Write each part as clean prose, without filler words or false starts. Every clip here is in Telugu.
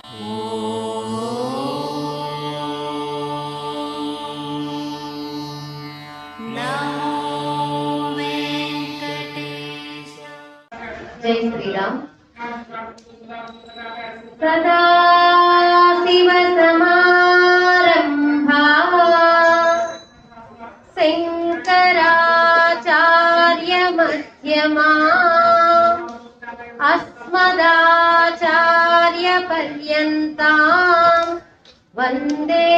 जय श्री राम। सदा शिव समारंभा शंकराचार्य मध्यमा अस्मदाचार्य पर्यन्तां वंदे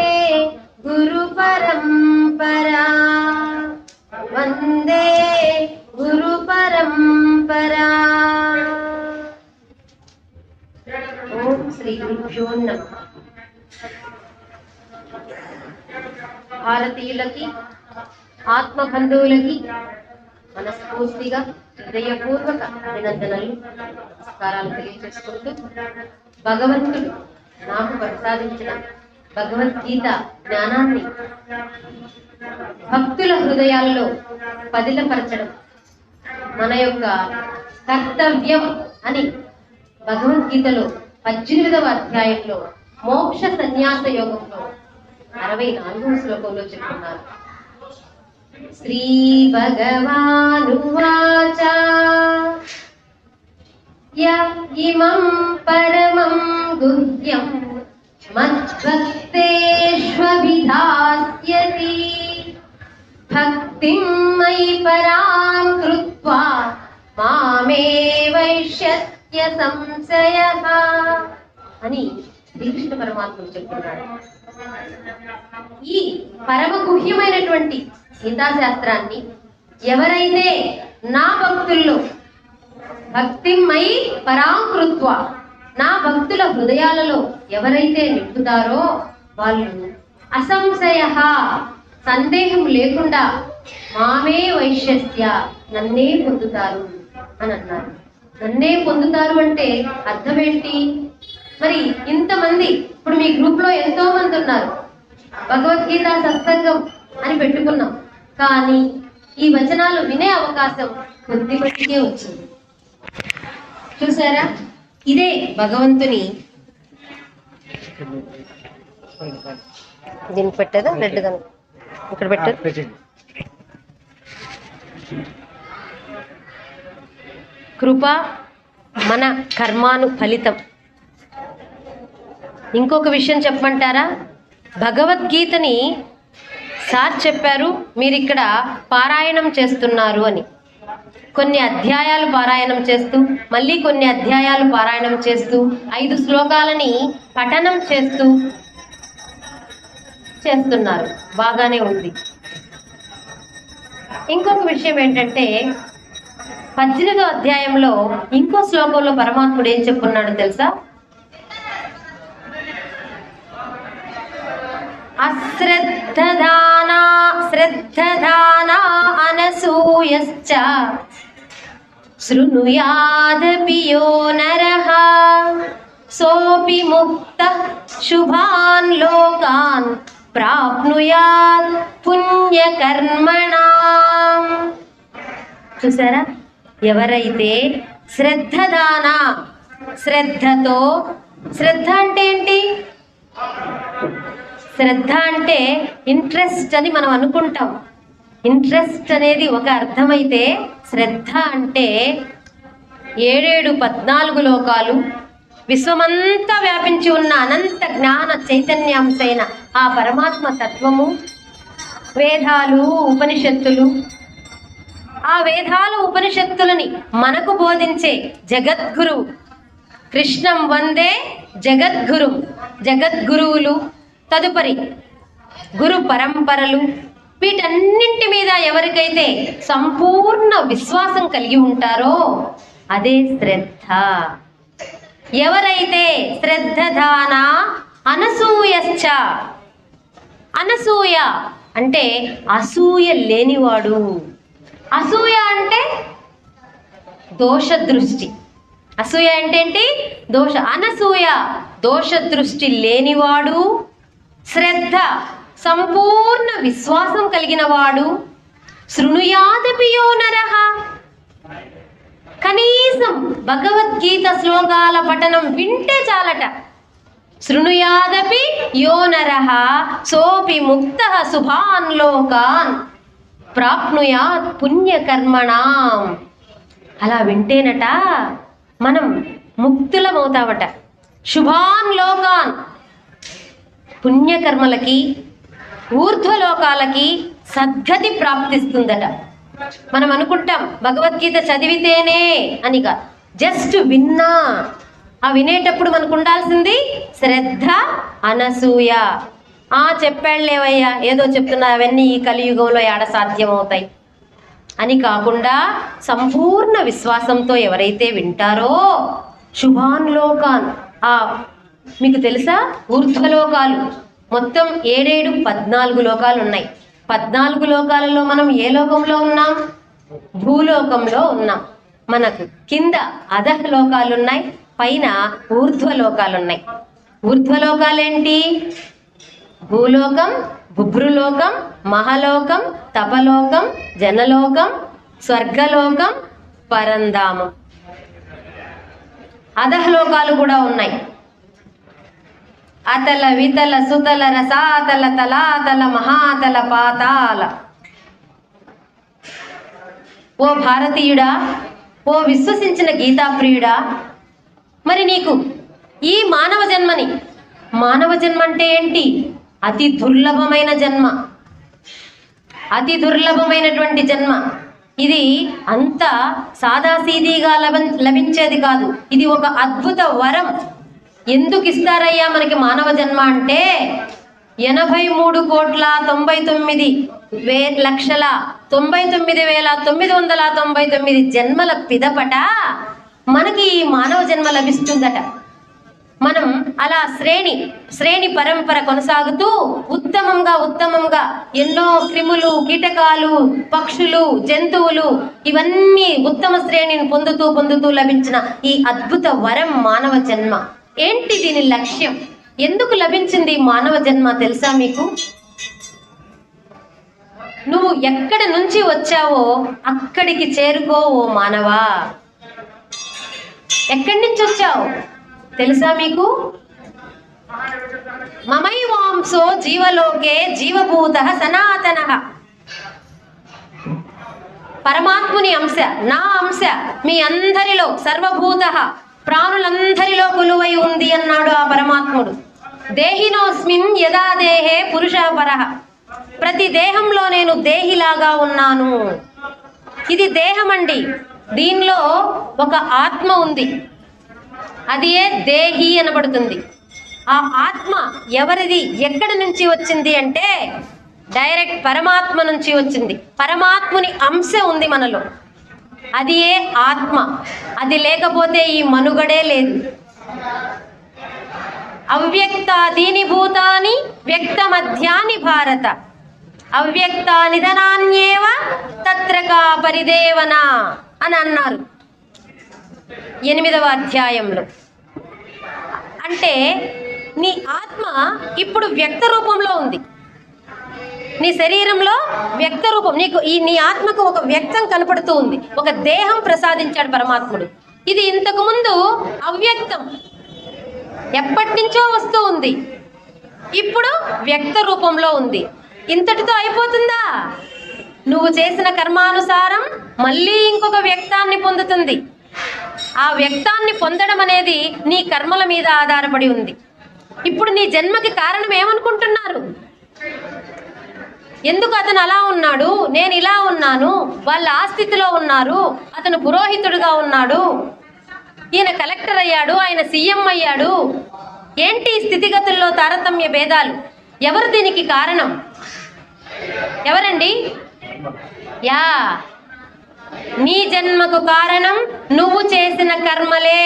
गुरु परंपरा वंदे गुरु परंपरा। ओम श्री गुरुभ्यो नमः। భారతీయులకి ఆత్మ బంధువులకి మనస్ఫూర్తిగా హృదయపూర్వక అభినందనలు నమస్కారాలు తెలియజేసుకుంటూ భగవంతుడు నాకు ప్రసాదించిన భగవద్గీత జ్ఞానాన్ని భక్తుల హృదయాల్లో పదిలపరచడం మన యొక్క కర్తవ్యం అని భగవద్గీతలో 18వ అధ్యాయంలో మోక్ష సన్యాస యోగంలో 64వ శ్లోకంలో చెప్తున్నారు. శ్రీ భగవానువాచ య ఇమం పరమం గుహ్యం మద్భక్తేష్వభిధాస్యతి భక్తిం మయి పరాం కృత్వా మామే వైష్యత్య సంశయః అని శ్రీకృష్ణ పరమాత్ముడు చెప్తున్నాడు. ఈ పరమ గుహ్యమైనటువంటి గీతాశాస్త్రాన్ని ఎవరైతే నా భక్తుల్లో భక్తిమై పరాం కృత్వా నా భక్తుల హృదయాలలో ఎవరైతే నింపుతారో వాళ్ళు అసంశయ సందేహం లేకుండా మామే వైశ్యస్య నన్నే పొందుతారు అని అన్నారు. నన్నే పొందుతారు అంటే అర్థం ఏంటి? మరి ఇంతమంది ఇప్పుడు మీ గ్రూప్ లో ఎంతో మంది ఉన్నారు, భగవద్గీత సత్సంగం అని పెట్టుకున్నాం, కానీ ఈ వచనాలు వినే అవకాశం కొద్ది కొద్దిగా వచ్చింది. చూసారా, ఇదే భగవంతుని దీనికి పెట్టేదా రెడ్ గా ఇక్కడ పెట్టారు. కృప మన కర్మాను ఫలితం. ఇంకొక విషయం చెప్పమంటారా? భగవద్గీతని సార్ చెప్పారు మీరు ఇక్కడ పారాయణం చేస్తున్నారు అని. కొన్ని అధ్యాయాలు పారాయణం చేస్తూ మళ్ళీ కొన్ని అధ్యాయాలు పారాయణం చేస్తూ 5 శ్లోకాలని పఠనం చేస్తున్నారు. బాగానే ఉంది. ఇంకొక విషయం ఏంటంటే 18వ అధ్యాయంలో ఇంకో శ్లోకంలో పరమాత్ముడు ఏం చెప్పున్నాడు తెలుసా? అశ్రద్ధదానా అనసూయశ్చ శృణుయాదపి యో నరః సోపి ముక్తః శుభాన్ లోకాన్ ప్రాప్నుయాత్ పుణ్యకర్మణాం. చూసారా, ఎవరైతే శ్రద్ధదానా శ్రద్ధతో, శ్రద్ధ అంటే ఏంటి? శ్రద్ధ అంటే ఇంట్రెస్ట్ అని మనం అనుకుంటాం. ఇంట్రెస్ట్ అనేది ఒక అర్థమైతే శ్రద్ధ అంటే 14 లోకాలు విశ్వమంతా వ్యాపించి ఉన్న అనంత జ్ఞాన చైతన్యాంశైన ఆ పరమాత్మ తత్వము, వేదాలు ఉపనిషత్తులు, ఆ వేదాల ఉపనిషత్తులని మనకు బోధించే జగద్గురు కృష్ణం వందే జగద్గురు, జగద్గురువులు, తదుపరి గురు పరంపరలు, వీటన్నింటి మీద ఎవరికైతే సంపూర్ణ విశ్వాసం కలిగి ఉంటారో అదే శ్రద్ధ. ఎవరైతే శ్రద్ధదాన అనసూయశ్చ, అనసూయ అంటే అసూయ లేనివాడు. అసూయ అంటే దోష దృష్టి. అసూయ అంటే ఏంటి? దోష. అనసూయ దోష దృష్టి లేనివాడు, శ్రద్ధ సంపూర్ణ విశ్వాసం కలిగిన వాడు. శృణుయాదపి యో నరః, కనీసం భగవద్గీత శ్లోకాల పఠనం వింటే చాలట. శృణుయాదపి యో నరః సోపి ముక్తః శుభాన్ లోకాన్ ప్రాప్నుయాత్ పుణ్యకర్మణాం. అలా వింటేనట మనం ముక్తులమవుతామట. శుభాన్ లోకాన్, పుణ్యకర్మలకి ఊర్ధ్వలోకాలకి సద్గతి ప్రాప్తిస్తుందట. మనం అనుకుంటాం భగవద్గీత చదివితేనే అనిగా, జస్ట్ విన్నా. ఆ వినేటప్పుడు మనకు ఉండాల్సింది శ్రద్ధ, అనసూయ. చెప్పాడులేవయ్యా ఏదో చెప్తున్నా, అవన్నీ ఈ కలియుగంలో ఏడ సాధ్యమవుతాయి అని కాకుండా సంపూర్ణ విశ్వాసంతో ఎవరైతే వింటారో శుభాన్ లోకాన్, మీకు తెలుసా ఊర్ధ్వలోకాలు మొత్తం 14 లోకాలు ఉన్నాయి. 14 లోకాలలో మనం ఏ లోకంలో ఉన్నాం? భూలోకంలో ఉన్నాం. మనకు కింద అధః లోకాలు ఉన్నాయి, పైన ఊర్ధ్వలోకాలు ఉన్నాయి. ఊర్ధ్వలోకాలేంటి? భూలోకం, బుభ్రులోకం, మహలోకం, తపలోకం, జనలోకం, స్వర్గలోకం, పరంధామం. అధఃలోకాలు కూడా ఉన్నాయి. అతల, వితల, సుతల, రసాతల, తలాతల, మహాతల, పాతాల. ఓ భారతీయుడా, ఓ విశ్వసించిన గీతాప్రియుడా, మరి నీకు ఈ మానవ జన్మని, మానవ జన్మ అంటే ఏంటి? అతి దుర్లభమైన జన్మ, అతి దుర్లభమైనటువంటి జన్మ. ఇది అంత సాదాసీదీగా లభించేది కాదు. ఇది ఒక అద్భుత వరం. ఎందుకు ఇస్తారయ్యా మనకి మానవ జన్మ అంటే 83,99,99,999 జన్మల పిదపట మనకి ఈ మానవ జన్మ లభిస్తుందట. మనం అలా శ్రేణి పరంపర కొనసాగుతూ ఉత్తమంగా ఎన్నో క్రిములు, కీటకాలు, పక్షులు, జంతువులు ఇవన్నీ ఉత్తమ శ్రేణిని పొందుతూ లభించిన ఈ అద్భుత వరం మానవ జన్మ. ఏంటి దీని లక్ష్యం? ఎందుకు లభించింది మానవ జన్మ తెలుసా మీకు? నువ్వు ఎక్కడి నుంచి వచ్చావో అక్కడికి చేరుకో ఓ మానవా. ఎక్కడి నుంచి వచ్చావు తెలుసా మీకు? మమైవాంసో జీవలోకే జీవభూతః సనాతనః. పరమాత్ముని అంశ, నా అంశ మీ అందరిలో, సర్వభూతః ప్రాణులందరిలో కొలువై ఉంది అన్నాడు ఆ పరమాత్ముడు. దేహినోస్మిన్ యదా దేహే పురుషః పరః. ప్రతి దేహంలో నేను దేహిలాగా ఉన్నాను. ఇది దేహం అండి. దీనిలో ఒక ఆత్మ ఉంది, అది ఏ దేహి అనబడుతుంది. ఆ ఆత్మ ఎవరిది, ఎక్కడి నుంచి వచ్చింది అంటే డైరెక్ట్ పరమాత్మ నుంచి వచ్చింది. పరమాత్ముని అంశ ఉంది మనలో, అది ఏ ఆత్మ. అది లేకపోతే ఈ మనుగడే లేదు. అవ్యక్తాదీని భూతాని వ్యక్తమధ్యాని భారత, అవ్యక్త నిధనాన్యేవ తత్రకా పరిదేవన అని అన్నారు 8వ అధ్యాయంలో. అంటే నీ ఆత్మ ఇప్పుడు వ్యక్త రూపంలో ఉంది. నీ శరీరంలో వ్యక్త రూపం, నీ ఆత్మకు ఒక వ్యక్తం కనపడుతూ ఉంది. ఒక దేహం ప్రసాదించాడు పరమాత్ముడు. ఇది ఇంతకు ముందు అవ్యక్తం, ఎప్పటి నుంచో వస్తూ ఉంది. ఇప్పుడు వ్యక్త రూపంలో ఉంది. ఇంతటితో అయిపోతుందా? నువ్వు చేసిన కర్మానుసారం మళ్ళీ ఇంకొక వ్యక్తాన్ని పొందుతుంది. ఆ వ్యక్తాన్ని పొందడం అనేది నీ కర్మల మీద ఆధారపడి ఉంది. ఇప్పుడు నీ జన్మకి కారణం ఏమనుకుంటున్నారు? ఎందుకు అతను అలా ఉన్నాడు, నేను ఇలా ఉన్నాను, వాళ్ళు ఆ స్థితిలో ఉన్నారు, అతను పురోహితుడుగా ఉన్నాడు, ఈయన కలెక్టర్ అయ్యాడు, ఆయన సీఎం అయ్యాడు, ఏంటి స్థితిగతుల్లో తారతమ్య భేదాలు? ఎవరు దీనికి కారణం? ఎవరండి? నీ జన్మకు కారణం నువ్వు చేసిన కర్మలే.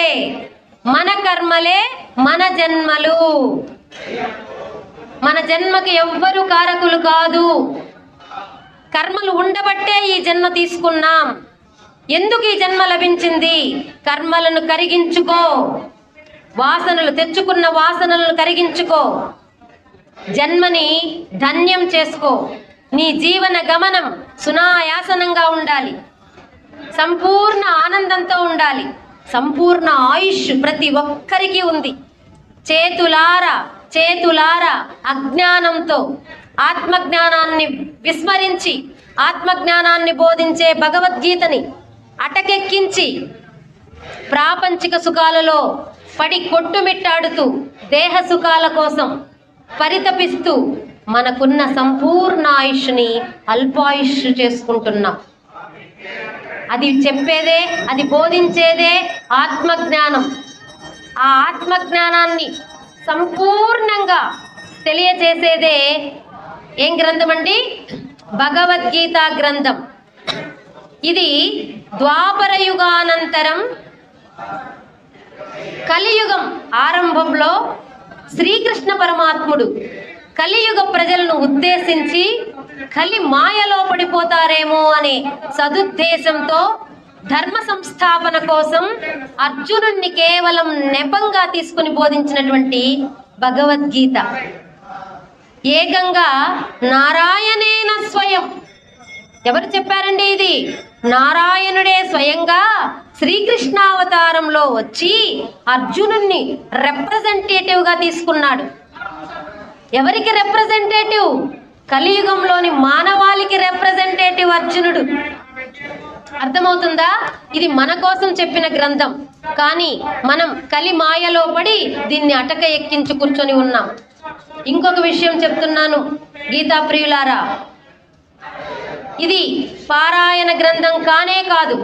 మన కర్మలే మన జన్మలు. మన జన్మకి ఎవ్వరు కారకులు కాదు. కర్మలు ఉండబట్టే ఈ జన్మ తీసుకున్నాం. ఎందుకు ఈ జన్మ లభించింది? కర్మలను కరిగించుకో, వాసనలు తెచ్చుకున్న వాసనలను కరిగించుకో, జన్మని ధన్యం చేసుకో. నీ జీవన గమనం సునాయాసనంగా ఉండాలి, సంపూర్ణ ఆనందంతో ఉండాలి. సంపూర్ణ ఆయుష్ ప్రతి ఒక్కరికి ఉంది. చేతులారా చేతులారా అజ్ఞానంతో ఆత్మజ్ఞానాన్ని విస్మరించి ఆత్మజ్ఞానాన్ని బోధించే భగవద్గీతని అటకెక్కించి ప్రాపంచిక సుఖాలలో పడి కొట్టుమిట్టాడుతూ దేహ సుఖాల కోసం పరితపిస్తూ మనకున్న సంపూర్ణ ఆయుష్ని అల్పాయుష్ చేసుకుంటున్నాం. అది చెప్పేదే, అది బోధించేదే ఆత్మజ్ఞానం. ఆ ఆత్మజ్ఞానాన్ని సంపూర్ణంగా తెలియచేసేదే ఏం గ్రంథం అండి? భగవద్గీత గ్రంథం. ఇది ద్వాపర యుగానంతరం కలియుగం ఆరంభంలో శ్రీకృష్ణ పరమాత్ముడు కలియుగ ప్రజలను ఉద్దేశించి కలి మాయలో పడిపోతారేమో అనే సదుద్దేశంతో ధర్మ సంస్థాపన కోసం అర్జునుడిని కేవలం నెపంగా తీసుకుని బోధించినటువంటి భగవద్గీత ఏకంగా నారాయణేన స్వయం. ఎవరు చెప్పారండి ఇది? నారాయణుడే స్వయంగా శ్రీకృష్ణావతారంలో వచ్చి అర్జునుడిని రిప్రజెంటేటివ్గా తీసుకున్నాడు. ఎవరికి రిప్రజెంటేటివ్? కలియుగంలోని మానవాళికి రిప్రజెంటేటివ్ అర్జునుడు. అర్థమవుతుందా? ఇది మన కోసం చెప్పిన గ్రంథం, కానీ మనం కలి మాయలో పడి దీన్ని అటక ఎక్కించి కూర్చొని ఉన్నాం. ఇంకొక విషయం చెప్తున్నాను గీతా ప్రియులారా, ఇది పారాయణ గ్రంథం కానే కాదు.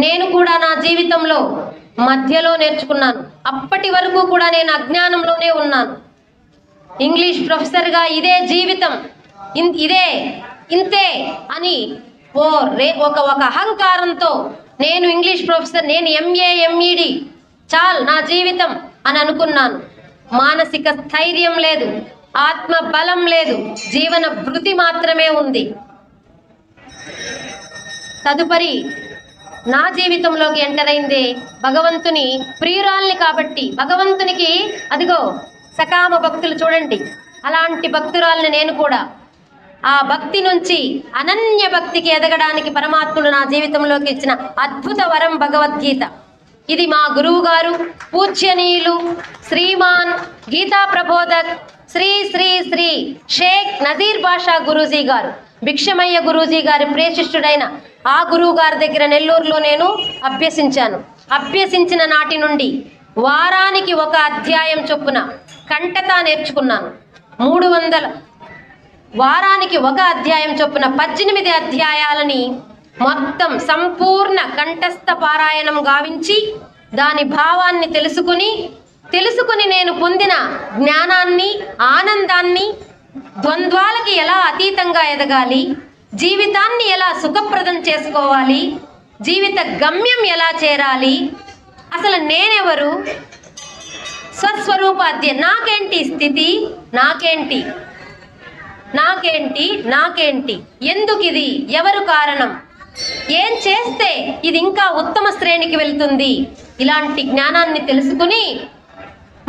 నేను కూడా నా జీవితంలో మధ్యలో నేర్చుకున్నాను. అప్పటి వరకు కూడా నేను అజ్ఞానంలోనే ఉన్నాను. ఇంగ్లీష్ ప్రొఫెసర్గా ఇదే జీవితం, ఇంతే అని ఒక అహంకారంతో నేను ఇంగ్లీష్ ప్రొఫెసర్, నేను MA MED చాల్ నా జీవితం అని అనుకున్నాను. మానసిక స్థైర్యం లేదు, ఆత్మ బలం లేదు, జీవన భృతి మాత్రమే ఉంది. తదుపరి నా జీవితంలోకి ఎంటర్ అయిందే భగవంతుని ప్రియురాల్ని కాబట్టి, భగవంతునికి అదిగో సకామ భక్తులు చూడండి, అలాంటి భక్తురాల్ని నేను కూడా. ఆ భక్తి నుంచి అనన్య భక్తికి ఎదగడానికి పరమాత్ముడు నా జీవితంలోకి ఇచ్చిన అద్భుత వరం భగవద్గీత. ఇది మా గురువు గారు పూజ్యనీయులు శ్రీమాన్ గీతా ప్రబోధక్ శ్రీ శ్రీ శ్రీ షేక్ నజీర్ బాషా గురూజీ గారు, భిక్షమయ్య గురూజీ గారి ప్రియశిష్యుడైన ఆ గురువు గారి దగ్గర నెల్లూరులో నేను అభ్యసించాను. అభ్యసించిన నాటి నుండి వారానికి ఒక అధ్యాయం చొప్పున కంఠతా నేర్చుకున్నాను. 300 వారానికి ఒక అధ్యాయం చొప్పున 18 అధ్యాయాలని మొత్తం సంపూర్ణ కంఠస్థ పారాయణం గావించి దాని భావాన్ని తెలుసుకుని నేను పొందిన జ్ఞానాన్ని, ఆనందాన్ని, ద్వంద్వాలకి ఎలా అతీతంగా ఎదగాలి, జీవితాన్ని ఎలా సుఖప్రదం చేసుకోవాలి, జీవిత గమ్యం ఎలా చేరాలి, అసలు నేనెవరు, స్వస్వరూప అధ్యయనం, నాకేంటి స్థితి, నాకేంటి, ఎందుకు ఇది, ఎవరు కారణం, ఏం చేస్తే ఇది ఇంకా ఉత్తమ శ్రేణికి వెళ్తుంది, ఇలాంటి జ్ఞానాన్ని తెలుసుకుని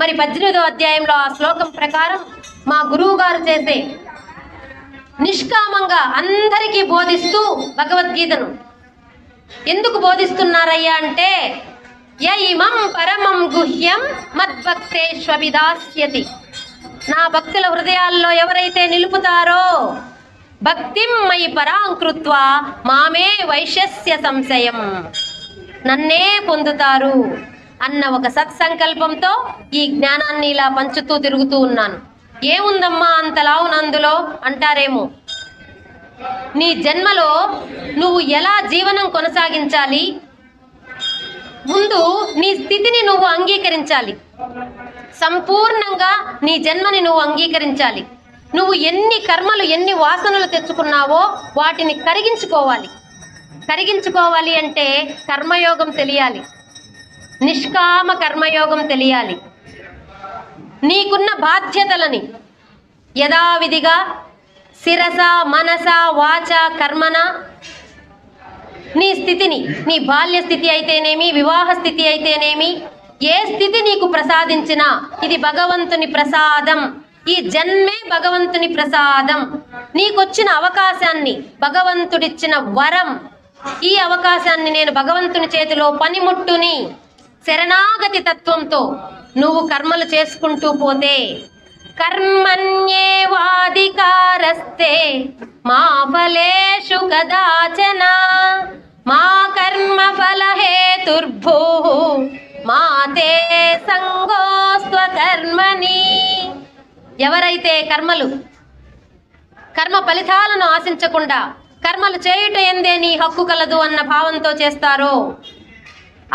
మరి 18వ అధ్యాయంలో ఆ శ్లోకం ప్రకారం మా గురువు గారు చేసే నిష్కామంగా అందరికీ బోధిస్తూ భగవద్గీతను ఎందుకు బోధిస్తున్నారయ్యా అంటే, యయిమం పరమం గుహ్యం మద్భక్తేష్వభిదాస్యతి. నా భక్తుల హృదయాల్లో ఎవరైతే నిలుపుతారో భక్తిం మయి పరాంకృత్వా మామే వైశ్యస్య సంశయం, నన్నే పొందుతారు అన్న ఒక సత్సంకల్పంతో ఈ జ్ఞానాన్ని ఇలా పంచుతూ తిరుగుతూ ఉన్నాను. ఏముందమ్మా అంతలావునందులో అంటారేమో. నీ జన్మలో నువ్వు ఎలా జీవనం కొనసాగించాలి, ముందు నీ స్థితిని నువ్వు అంగీకరించాలి. సంపూర్ణంగా నీ జన్మని నువ్వు అంగీకరించాలి. నువ్వు ఎన్ని కర్మలు, ఎన్ని వాసనలు తెచ్చుకున్నావో వాటిని కరిగించుకోవాలి అంటే కర్మయోగం తెలియాలి, నిష్కామ కర్మయోగం తెలియాలి. నీకున్న బాధ్యతలని యథావిధిగా శిరస మనస వాచ కర్మన నీ స్థితిని, నీ బాల్య స్థితి అయితేనేమి, వివాహ స్థితి అయితేనేమి, ఏ స్థితి నీకు ప్రసాదించినా ఇది భగవంతుని ప్రసాదం. ఈ జన్మే భగవంతుని ప్రసాదం. నీకొచ్చిన అవకాశాన్ని భగవంతుడిచ్చిన వరం. ఈ అవకాశాన్ని నేను భగవంతుని చేతిలో పనిముట్టుని శరణాగతి తత్వంతో నువ్వు కర్మలు చేసుకుంటూ పోతే. కర్మణ్యేవాధికారస్తే మా ఫలేషు కదాచన మా కర్మ ఫలహేతుర్భూ మా తే సంగోస్త్వకర్మణి. ఎవరైతే కర్మ ఫలితాలను ఆశించకుండా కర్మలు చేయుట ఎందే నీ హక్కు కలదు అన్న భావంతో చేస్తారో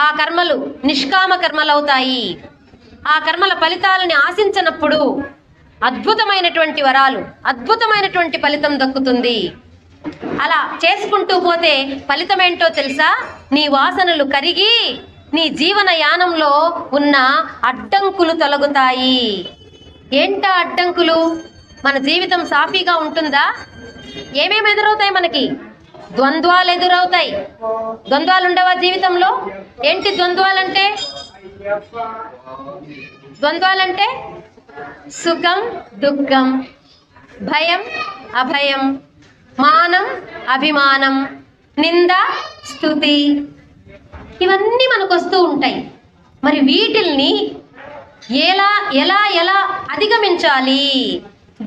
ఆ కర్మలు నిష్కామ కర్మలవుతాయి. ఆ కర్మల ఫలితాలని ఆశించనప్పుడు అద్భుతమైనటువంటి వరాలు, అద్భుతమైనటువంటి ఫలితం దక్కుతుంది. అలా చేసుకుంటూ పోతే ఫలితం ఏంటో తెలుసా? నీ వాసనలు కరిగి నీ జీవన యానంలో ఉన్న అడ్డంకులు తొలగుతాయి. ఏంటా అడ్డంకులు? మన జీవితం సాఫీగా ఉంటుందా? ఏమేమి ఎదురవుతాయి? మనకి ద్వంద్వాలు ఎదురవుతాయి. ద్వంద్వాలు ఉండవా జీవితంలో? ఏంటి ద్వంద్వాలంటే? ద్వంద్వాలంటే సుఖం దుఃఖం, భయం అభయం, మానం అభిమానం, నింద స్తుతి, ఇవన్నీ మనకు వస్తూ ఉంటాయి. మరి వీటిల్ని ఎలా ఎలా ఎలా అధిగమించాలి?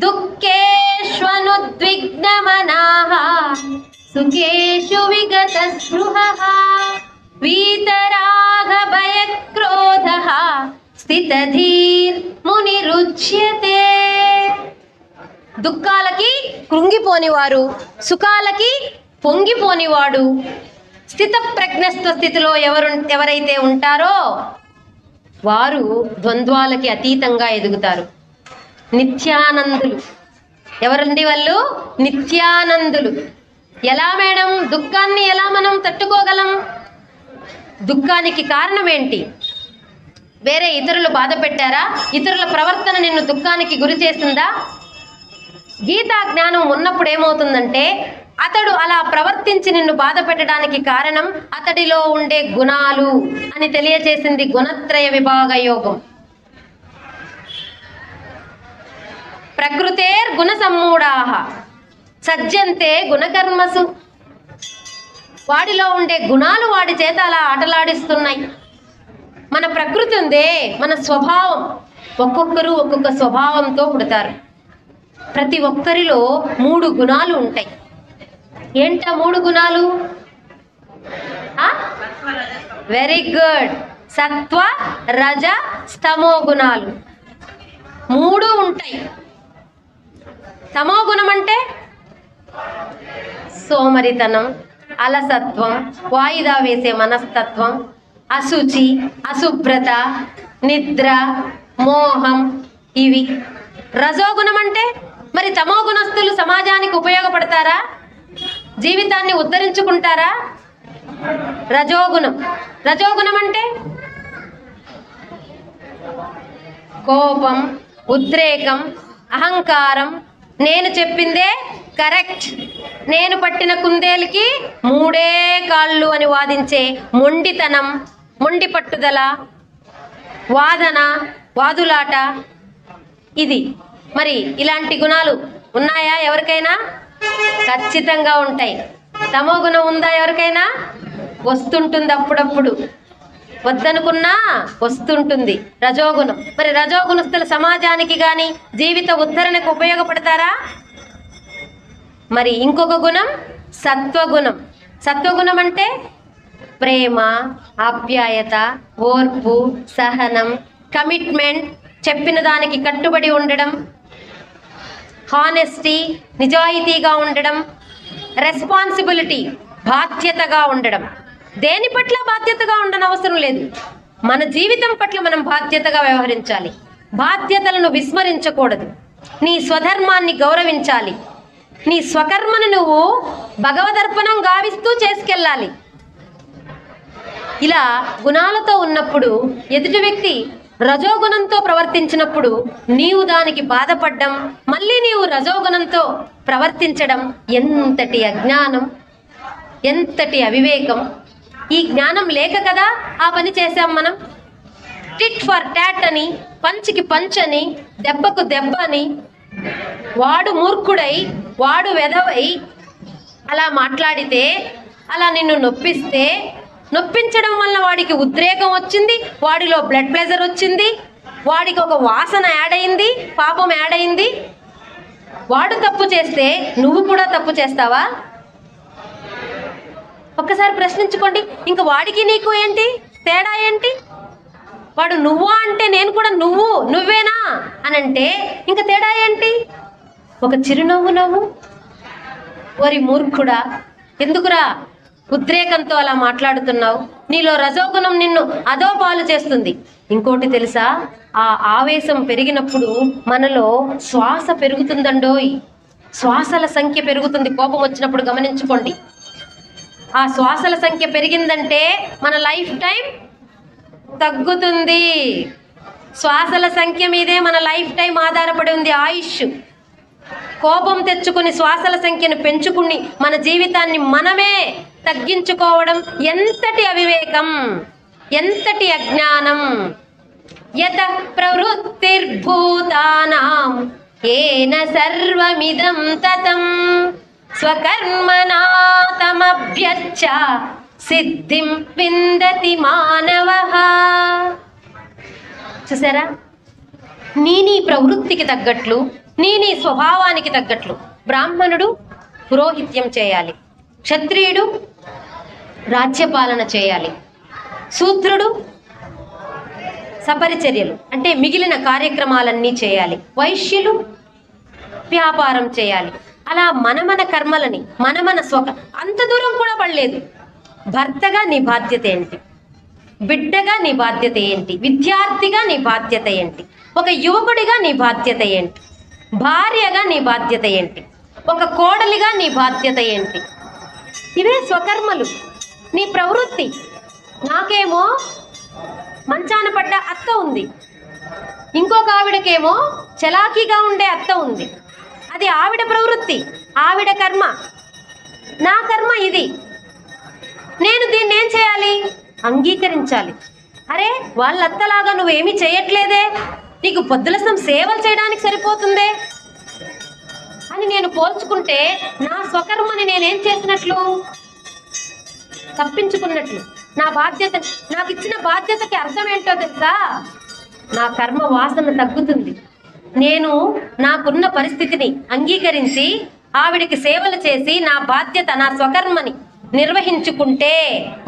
దుఃఖేష్వనుద్విగ్నమనాః సుఖేషు విగత స్పృహః వీతరాగ భయక్రోధః స్థితధీర్ మునిరుచ్యతే. దుఃఖాలకి కృంగిపోనివారు, సుఖాలకి పొంగిపోనివాడు, స్థిత ప్రజ్ఞస్థ స్థితిలో ఎవరైతే ఉంటారో వారు ద్వంద్వాలకి అతీతంగా ఎదుగుతారు. నిత్యానందులు. ఎవరండి వాళ్ళు? నిత్యానందులు. ఎలా మేడం దుఃఖాన్ని ఎలా మనం తట్టుకోగలం? దుఃఖానికి కారణం ఏంటి? వేరే ఇతరులు బాధ పెట్టారా? ఇతరుల ప్రవర్తన నిన్ను దుఃఖానికి గురి చేసిందా? గీతా జ్ఞానం ఉన్నప్పుడు ఏమవుతుందంటే అతడు అలా ప్రవర్తించి నిన్ను బాధ పెట్టడానికి కారణం అతడిలో ఉండే గుణాలు అని తెలియచేసింది గుణత్రయ విభాగ యోగం. ప్రకృతేర్ గుణ సమ్మూఢాః సజ్జంతే గుణకర్మసు. వాడిలో ఉండే గుణాలు వాడి చేత అలా ఆటలాడిస్తున్నాయి. మన ప్రకృతి ఉందే, మన స్వభావం. ఒక్కొక్కరు ఒక్కొక్క స్వభావంతో పుడతారు. ప్రతి ఒక్కరిలో 3 గుణాలు ఉంటాయి. ఏంటా 3 గుణాలు? Very good. సత్వ రజ స్తమో గుణాలు 3 ఉంటాయి. తమో గుణం అంటే సోమరితనం, అలసత్వం, వాయిదా వేసే మనస్తత్వం, అశుచి, అశుభ్రత, నిద్ర, మోహం, ఇవి. రజోగుణం అంటే మరి తమో గుణస్థులు సమాజానికి ఉపయోగపడతారా? జీవితాన్ని ఉద్ధరించుకుంటారా? రజోగుణం. రజోగుణం అంటే కోపం, ఉద్రేకం, అహంకారం, నేను చెప్పిందే కరెక్ట్, నేను పట్టిన కుందేలుకి 3 కాళ్ళు అని వాదించే మొండితనం, మొండి పట్టుదల, వాదులాట, ఇది. మరి ఇలాంటి గుణాలు ఉన్నాయా ఎవరికైనా? ఖచ్చితంగా ఉంటాయి. తమో గుణం ఉందా ఎవరికైనా? వస్తుంటుంది, అప్పుడప్పుడు వద్దనుకున్నా వస్తుంటుంది రజోగుణం. మరి రజోగుణస్తుల సమాజానికి కానీ జీవిత ఉద్ధరణకు ఉపయోగపడతారా? మరి ఇంకొక గుణం సత్వగుణం. సత్వగుణం అంటే ప్రేమ, ఆప్యాయత, ఓర్పు, సహనం, కమిట్మెంట్, చెప్పిన దానికి కట్టుబడి ఉండడం, హానెస్టీ, నిజాయితీగా ఉండడం, రెస్పాన్సిబిలిటీ, బాధ్యతగా ఉండడం. దేని పట్ల బాధ్యతగా ఉండనవసరం లేదు. మన జీవితం పట్ల మనం బాధ్యతగా వ్యవహరించాలి. బాధ్యతలను విస్మరించకూడదు. నీ స్వధర్మాన్ని గౌరవించాలి. నీ స్వకర్మను నువ్వు భగవదర్పణం గావిస్తూ చేసుకెళ్ళాలి. ఇలా గుణాలతో ఉన్నప్పుడు ఎదుటి వ్యక్తి రజోగుణంతో ప్రవర్తించినప్పుడు నీవు దానికి బాధపడ్డం, మళ్ళీ నీవు రజోగుణంతో ప్రవర్తించడం ఎంతటి అజ్ఞానం, ఎంతటి అవివేకం. ఈ జ్ఞానం లేక కదా ఆ పని చేశాం మనం. టిట్ ఫర్ టాట్ అని, పంచికి పంచని, దెబ్బకు దెబ్బ అని, వాడు మూర్ఖుడై వాడు వెధవై అలా మాట్లాడితే, అలా నిన్ను నొప్పిస్తే, నొప్పించడం వల్ల వాడికి ఉద్రేకం వచ్చింది, వాడిలో బ్లడ్ ప్రెషర్ వచ్చింది, వాడికి ఒక వాసన యాడ్ అయింది, పాపం యాడ్ అయింది. వాడు తప్పు చేస్తే నువ్వు కూడా తప్పు చేస్తావా? ఒక్కసారి ప్రశ్నించుకోండి. ఇంక వాడికి నీకు ఏంటి తేడా? ఏంటి? వాడు నువ్వా అంటే నేను కూడా నువ్వేనా అని అంటే ఇంక తేడా ఏంటి? ఒక చిరునవ్వు నవ్వు. ఓరి మూర్ఖుడా, ఎందుకురా ఉద్రేకంతో అలా మాట్లాడుతున్నావు? నీలో రజోగుణం నిన్ను అదో పాలు చేస్తుంది. ఇంకోటి తెలుసా, ఆ ఆవేశం పెరిగినప్పుడు మనలో శ్వాస పెరుగుతుందండోయ్. శ్వాసల సంఖ్య పెరుగుతుంది కోపం వచ్చినప్పుడు, గమనించుకోండి. ఆ శ్వాసల సంఖ్య పెరిగిందంటే మన లైఫ్ టైం తగ్గుతుంది. శ్వాసల సంఖ్య మీదే మన లైఫ్ టైం ఆధారపడి ఉంది, ఆయుష్. కోపం తెచ్చుకుని శ్వాసల సంఖ్యను పెంచుకుని మన జీవితాన్ని మనమే తగ్గించుకోవడం ఎంతటి అవివేకం, ఎంతటి అజ్ఞానం. యత ప్రవృత్తిర్భూతానాం ఏన సర్వమిదం తతం స్వకర్మణా తమభ్యర్చ సిద్ధిం విందతి మానవః. చూసారా, నీ ప్రవృత్తికి తగ్గట్లు, నీ స్వభావానికి తగ్గట్లు బ్రాహ్మణుడు పురోహిత్యం చేయాలి, క్షత్రియుడు రాజ్యపాలన చేయాలి, శూద్రుడు సపరిచర్యలు అంటే మిగిలిన కార్యక్రమాలన్నీ చేయాలి, వైశ్యులు వ్యాపారం చేయాలి. అలా మన కర్మలని మన అంత దూరం కూడా పడలేదు. భర్తగా నీ బాధ్యత ఏంటి? బిడ్డగా నీ బాధ్యత ఏంటి? విద్యార్థిగా నీ బాధ్యత ఏంటి? ఒక యువకుడిగా నీ బాధ్యత ఏంటి? భార్యగా నీ బాధ్యత ఏంటి? ఒక కోడలిగా నీ బాధ్యత ఏంటి? ఇవే స్వకర్మలు, నీ ప్రవృత్తి. నాకేమో మంచాన పడ్డ అత్త ఉంది, ఇంకొక ఆవిడకేమో చలాకీగా ఉండే అత్త ఉంది. అది ఆవిడ ప్రవృత్తి, ఆవిడ కర్మ. నా కర్మ ఇది. నేను దీన్ని ఏం చేయాలి? అంగీకరించాలి. అరే, వాళ్ళ అత్తలాగా నువ్వేమీ చేయట్లేదే, నీకు పొద్దుల సేవలు చేయడానికి సరిపోతుందే అని నేను పోల్చుకుంటే నా స్వకర్మని నేనేం చేసినట్లు? తప్పించుకున్నట్లు. నా బాధ్యత, నాకు ఇచ్చిన బాధ్యతకి అర్థం ఏంటో తెలుసా? నా కర్మ వాసన తగ్గుతుంది. నేను నాకున్న పరిస్థితిని అంగీకరించి ఆవిడికి సేవలు చేసి నా బాధ్యత, నా స్వకర్మని నిర్వహించుకుంటే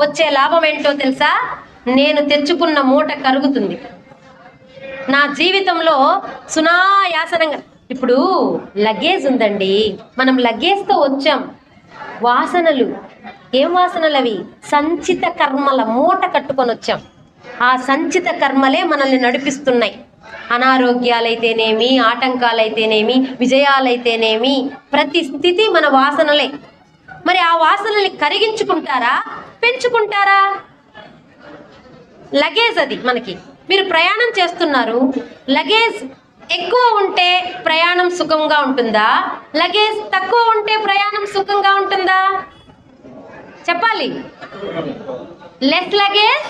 వచ్చే లాభం ఏంటో తెలుసా? నేను తెచ్చుకున్న మూట కరుగుతుంది. నా జీవితంలో సునాయాసనంగా. ఇప్పుడు లగేజ్ ఉందండి, మనం లగేజ్తో వచ్చాం. వాసనలు, ఏం వాసనలు అవి? సంచిత కర్మల మూట కట్టుకొని వచ్చాం. ఆ సంచిత కర్మలే మనల్ని నడిపిస్తున్నాయి. అనారోగ్యాలైతేనేమి, ఆటంకాలైతేనేమి, విజయాలైతేనేమి, ప్రతి స్థితి మన వాసనలే. మరి ఆ వాసనల్ని కరిగించుకుంటారా, పెంచుకుంటారా? లగేజ్ అది మనకి. మీరు ప్రయాణం చేస్తున్నారు, లగేజ్ ఎక్కువ ఉంటే ప్రయాణం సుఖంగా ఉంటుందా? లగేజ్ తక్కువ ఉంటే ప్రయాణం సుఖంగా ఉంటుందా? చెప్పాలి. లెస్ లగేజ్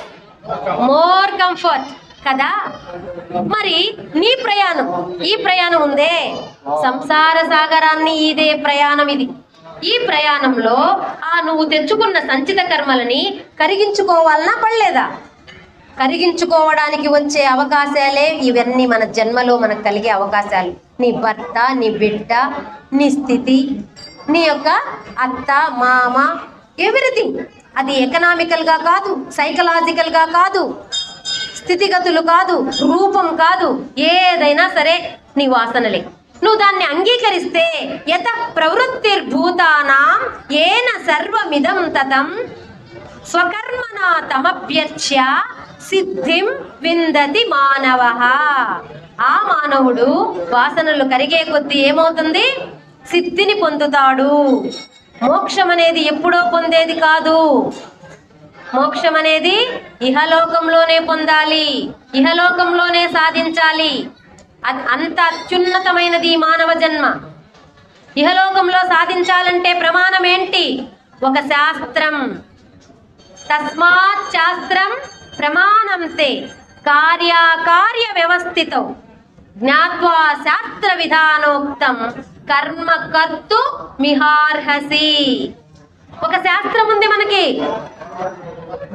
మోర్ కంఫర్ట్ కదా. మరి నీ ప్రయాణం, ఈ ప్రయాణం ఉందే, సంసార సాగరాన్ని ఇదే ప్రయాణం. ఇది ఈ ప్రయాణంలో నువ్వు తెచ్చుకున్న సంచిత కర్మలని కరిగించుకోవాలన్నా పడలేదా? కరిగించుకోవడానికి వచ్చే అవకాశాలే ఇవన్నీ మన జన్మలో మనకు కలిగే అవకాశాలు. నీ భర్త, నీ బిడ్డ, నీ స్థితి, నీ యొక్క అత్త, మామ, ఎవ్రీథింగ్. అది ఎకనామికల్గా కాదు, సైకలాజికల్గా కాదు, స్థితిగతులు కాదు, రూపం కాదు, ఏదైనా సరే నీ వాసనలే. నువ్వు దాన్ని అంగీకరిస్తే యత ప్రవృత్తిర్భూతానాం ఏన సర్వమిదం తతం స్వకర్మణా తమభ్యర్చ్య సిద్ధిం విందతి మానవః. ఆ మానవుడు వాసనలు కరిగే కొద్దీ ఏమవుతుంది? సిద్ధిని పొందుతాడు. మోక్షం అనేది ఎప్పుడో పొందేది కాదు. మోక్షం అనేది ఇహలోకంలోనే పొందాలి, ఇహలోకంలోనే సాధించాలి. అంత అత్యున్నతమైనది ఈ మానవ జన్మ. ఇహలోకంలో సాధించాలంటే ప్రమాణం ఏంటి? ఒక శాస్త్రం. తస్మాత్ శాస్త్రం ప్రమాణంతే కార్యాకార్య వ్యవస్థితం జ్ఞాత్వా శాస్త్ర విధానోక్తం కర్మ కర్తు మిహార్హసి. ఒక శాస్త్రం ఉంది మనకి.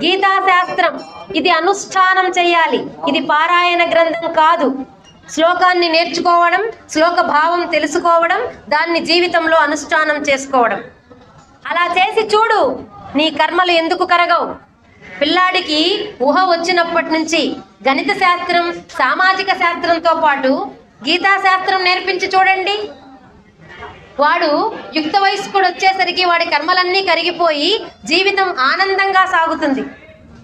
గీతా శాస్త్రం ఇది అనుష్ఠానం చేయాలి. ఇది పారాయణ గ్రంథం కాదు. శ్లోకాన్ని నేర్చుకోవడం, శ్లోక భావం తెలుసుకోవడం, దాన్ని జీవితంలో అనుష్ఠానం చేసుకోవడం. అలా చేసి చూడు, నీ కర్మలు ఎందుకు కరగవు. పిల్లాడికి ఊహ వచ్చినప్పటి నుంచి గణిత శాస్త్రం, సామాజిక శాస్త్రంతో పాటు గీతా శాస్త్రం నేర్పించి చూడండి. వాడు యుక్త వయస్కుడు వచ్చేసరికి వాడి కర్మలన్నీ కరిగిపోయి జీవితం ఆనందంగా సాగుతుంది.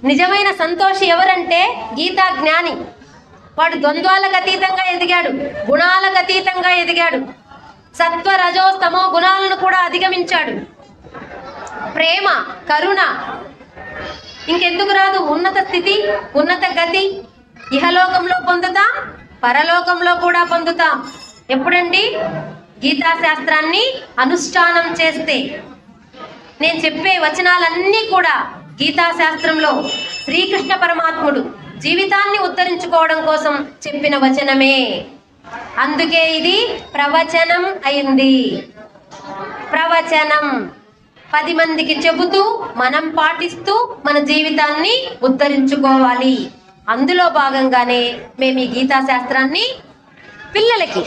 నిజమైన సంతోషి ఎవరంటే గీతా జ్ఞాని. వాడు ద్వంద్వాలకు అతీతంగా ఎదిగాడు, గుణాలకు అతీతంగా ఎదిగాడు, సత్వ రజో తమో గుణాలను కూడా అధిగమించాడు. ప్రేమ, కరుణ ఇంకెందుకు రాదు. ఉన్నత స్థితి, ఉన్నత గతి ఇహలోకంలో పొందుతాం, పరలోకంలో కూడా పొందుతాం. ఎప్పుడండి? గీతా శాస్త్రాన్ని అనుష్ఠానం చేస్తే. నేను చెప్పే వచనాలన్నీ కూడా గీతా శాస్త్రంలో శ్రీకృష్ణ పరమాత్ముడు జీవితాన్ని ఉద్ధరించుకోవడం కోసం చెప్పిన వచనమే. అందుకే ఇది ప్రవచనం అయింది. ప్రవచనం 10 మందికి చెబుతూ మనం పాటిస్తూ మన జీవితాన్ని ఉద్ధరించుకోవాలి. అందులో భాగంగానే మేము ఈ గీతా శాస్త్రాన్ని పిల్లలకి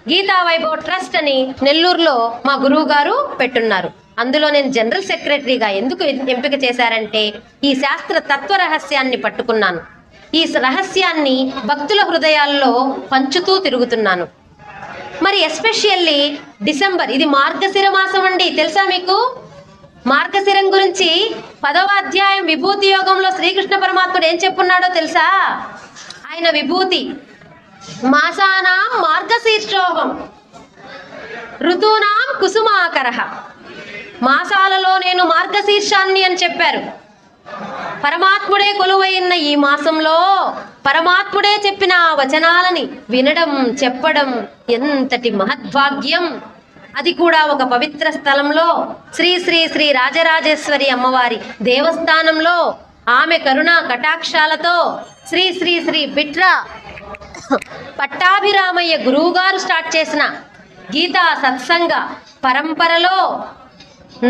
గీతా వైభవ్ ట్రస్ట్ అని నెల్లూరులో మా గురువు గారు పెట్టున్నారు. అందులో నేను జనరల్ సెక్రటరీగా ఎందుకు ఎంపిక చేశారంటే ఈ శాస్త్ర తత్వ రహస్యాన్ని పట్టుకున్నాను. ఈ రహస్యాన్ని భక్తుల హృదయాల్లో పంచుతూ తిరుగుతున్నాను. మరి ఎస్పెషల్లీ డిసెంబర్, ఇది మార్గశిర మాసం అండి. తెలుసా మీకు? మార్గశిరం గురించి 10వ అధ్యాయం విభూతి యోగంలో శ్రీకృష్ణ పరమాత్ముడు ఏం చెప్పున్నాడో తెలుసా? ఆయన విభూతి మాసానాం మార్గశీర్షోహం ఋతూనాం కుసుమాకరః. మాసాలలో నేను మార్గశీర్షాన్ని అని చెప్పారు. పరమాత్ముడే కొలువైన ఈ మాసంలో పరమాత్ముడే చెప్పిన ఆ వచనాలని వినడం, చెప్పడం ఎంతటి మహద్భాగ్యం. అది కూడా ఒక పవిత్ర స్థలంలో, శ్రీ శ్రీ శ్రీ రాజరాజేశ్వరి అమ్మవారి దేవస్థానంలో ఆమె కరుణా కటాక్షాలతో శ్రీ శ్రీ శ్రీ బిట్రా పట్టాభిరామయ్య గురువు గారు స్టార్ట్ చేసిన గీతా సత్సంగ పరంపరలో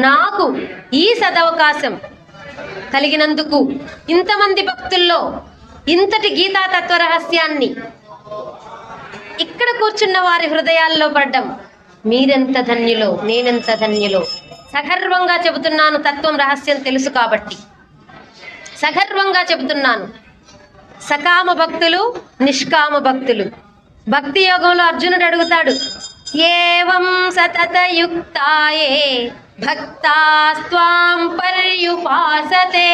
నాకు ఈ సదవకాశం కలిగినందుకు, ఇంతమంది భక్తుల్లో ఇంతటి గీతా తత్వ రహస్యాన్ని ఇక్కడ కూర్చున్న వారి హృదయాల్లో పడ్డం, మీరెంత ధన్యులో, నేనెంత ధన్యులో. సగర్వంగా చెబుతున్నాను. తత్వం రహస్యం తెలుసు కాబట్టి సగర్వంగా చెబుతున్నాను. సకామ భక్తులు, నిష్కామ భక్తులు. భక్తి యోగంలో అర్జునుడు అడుగుతాడు, ఏవం సతతయుక్తాయే భక్తాస్త్వాం పర్యుపాసతే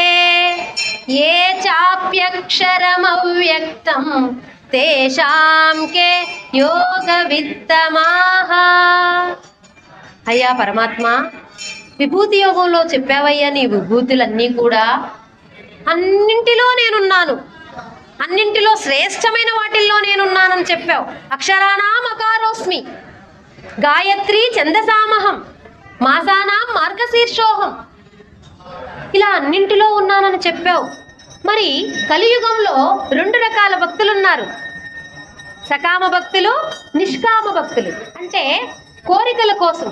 ఏ చాప్యక్షరమవ్యక్తం తేషాం కే యోగ విత్తమాహ. అయ్యా పరమాత్మ, విభూతి యోగంలో చెప్పావయ్యా నీ విభూతులన్నీ కూడా. అన్నింటిలో నేనున్నాను, అన్నింటిలో శ్రేష్టమైన వాటిల్లో నేనున్నానని చెప్పావు. అక్షరాణాం అకారోస్మి, గాయత్రి ఛందసామహం, మాసానాం మార్గశీర్షోహం, ఇలా అన్నింటిలో ఉన్నానని చెప్పావు. మరి కలియుగంలో 2 రకాల భక్తులున్నారు, సకామ భక్తులు, నిష్కామ భక్తులు. అంటే కోరికల కోసం,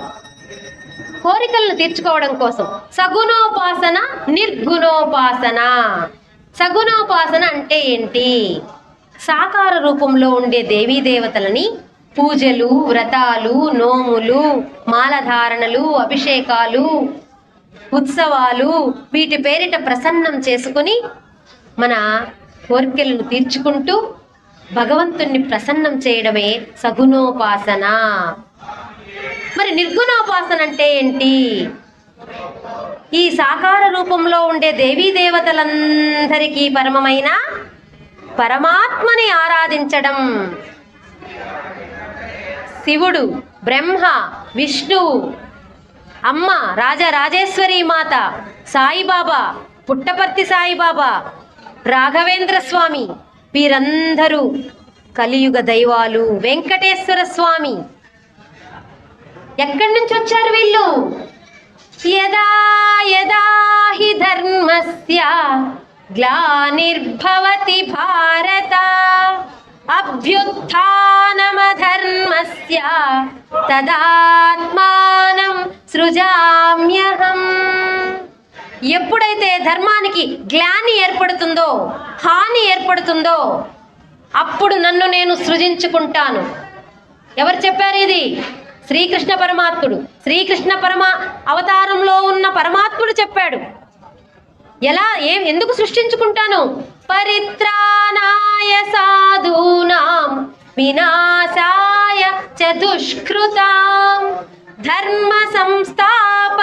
కోరికలను తీర్చుకోవడం కోసం. సగుణోపాసన, నిర్గుణోపాసన. సగుణోపాసన అంటే ఏంటి? సాకార రూపంలో ఉండే దేవీ దేవతలని పూజలు, వ్రతాలు, నోములు, మాలధారణలు, అభిషేకాలు, ఉత్సవాలు, వీటి పేరిట ప్రసన్నం చేసుకుని మన కోరికలను తీర్చుకుంటూ భగవంతుణ్ణి ప్రసన్నం చేయడమే సగుణోపాసన. మరి నిర్గుణోపాసన అంటే ఏంటి? ఈ సాకార రూపంలో ఉండే దేవీ దేవతలందరికీ పరమమైన పరమాత్మని ఆరాధించడం. శివుడు, బ్రహ్మ, విష్ణువు, అమ్మ రాజరాజేశ్వరి మాత, సాయిబాబా, పుట్టపర్తి సాయిబాబా, రాఘవేంద్ర స్వామి, వీరందరూ కలియుగ దైవాలు. వెంకటేశ్వర స్వామి. ఎక్కడి నుంచి వచ్చారు వీళ్ళు? యదా యదా హి ధర్మస్య గ్లానిర్భవతి భారత అభ్యుత్థానమధర్మస్య తదాత్మానం సృజామ్యహం. ఎప్పుడైతే ధర్మానికి గ్లాని ఏర్పడుతుందో, హాని ఏర్పడుతుందో, అప్పుడు నన్ను నేను సృజించుకుంటాను. ఎవరు చెప్పారు ఇది? శ్రీకృష్ణ పరమాత్ముడు. శ్రీకృష్ణ అవతారంలో ఉన్న పరమాత్ముడు చెప్పాడు. ఎలా ఎందుకు సృష్టించుకుంటాను? పరిత్రాణాయ సాధూనాం వినాశాయ చ దుష్కృతాం ధర్మ సంస్థాపనార్థాయ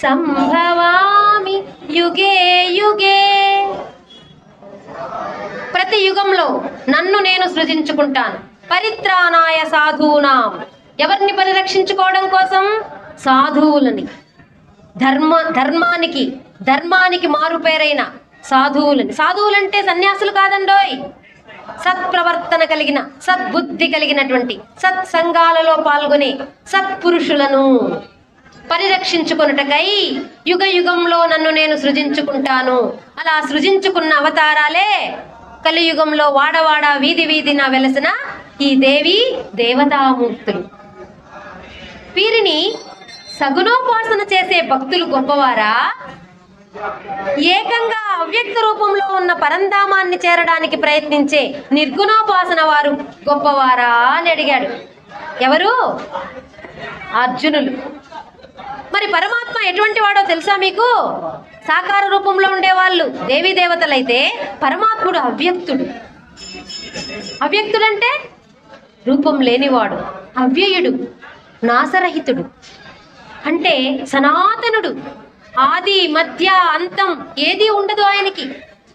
సంభవామి యుగే యుగే. ప్రతి యుగంలో నన్ను నేను సృజించుకుంటాను. పరిత్రాణాయ సాధూనాం, ఎవరిని పరిరక్షించుకోవడం కోసం? సాధువులని, ధర్మానికి మారుపేరైన సాధువులని. సాధువులంటే సన్యాసులు కాదండోయ్, సత్ప్రవర్తన కలిగిన, సద్బుద్ధి కలిగినటువంటి, సత్సంగాలలో పాల్గొనే సత్పురుషులను పరిరక్షించుకొనుటకై యుగ యుగంలో నన్ను నేను సృజించుకుంటాను. అలా సృజించుకున్న అవతారాలే కలియుగంలో వాడవాడ వీధి వీధిన వెలసిన ఈ దేవి దేవతామూర్తులు. వీరిని సగుణోపాసన చేసే భక్తులు గొప్పవారా, ఏకంగా అవ్యక్త రూపంలో ఉన్న పరంధామాన్ని చేరడానికి ప్రయత్నించే నిర్గుణోపాసన వారు గొప్పవారా అని అడిగాడు. ఎవరు? అర్జునులు. మరి పరమాత్మ ఎటువంటి వాడో తెలుసా మీకు? సాకార రూపంలో ఉండేవాళ్ళు దేవీ దేవతలైతే పరమాత్ముడు అవ్యక్తుడు. అవ్యక్తుడంటే రూపం లేనివాడు, అవ్యయుడు, నాశరహితుడు, అంటే సనాతనుడు. ఆది మధ్య అంతం ఏది ఉండదు ఆయనకి,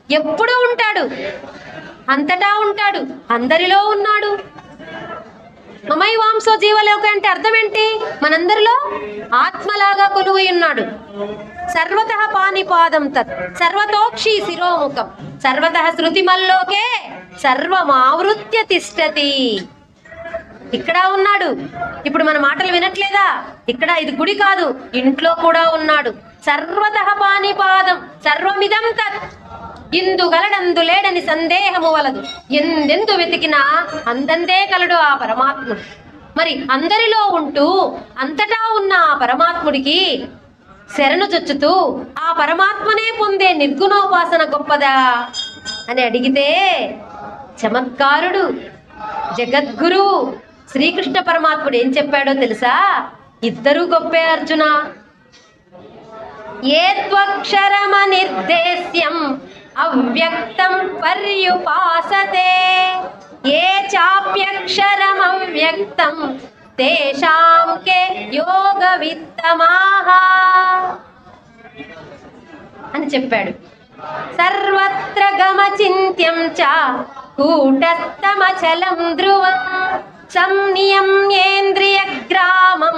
ఎప్పుడూ ఉంటాడు, అంతటా ఉంటాడు, అందరిలో ఉన్నాడు. మమైవాంసో జీవలోక అంటే అర్థం ఏంటి? మనందరిలో ఆత్మలాగా కొలువై ఉన్నాడు. సర్వతః పాణిపాదం తత్ సర్వతోక్షి శిరోముఖం సర్వతః శృతిమల్లోకే సర్వమావృత్య తిష్టతి. ఇక్కడ ఉన్నాడు. ఇప్పుడు మన మాటలు వినట్లేదా? ఇక్కడ ఇది గుడి కాదు, ఇంట్లో కూడా ఉన్నాడు. సర్వతః పాణిపాదం సర్వమిదం తత్, ఇందు గలడందు లేడని సందేహము వలదు. ఎందెందు వెతికినా అందందే కలడు ఆ పరమాత్ముడు. మరి అందరిలో ఉంటూ అంతటా ఉన్న ఆ పరమాత్ముడికి శరణు చొచ్చుతూ ఆ పరమాత్మనే పొందే నిర్గుణోపాసన గొప్పదా అని అడిగితే చమత్కారుడు జగద్గురు శ్రీకృష్ణ పరమాత్ముడు ఏం చెప్పాడో తెలుసా? ఇద్దరూ గొప్పే అర్జున. ఏ త్వక్షరమనిర్దేశ్యం అవ్యక్తం పర్యుపాసతే ఏ చాప్యక్షరమవ్యక్తం తేషాం కే యోగవిత్తమాః అని చెప్పాడు. సర్వత్ర గమచింత్యం చ కూటస్థమచలం ధ్రువం సంనియమ్యేంద్రియగ్రామం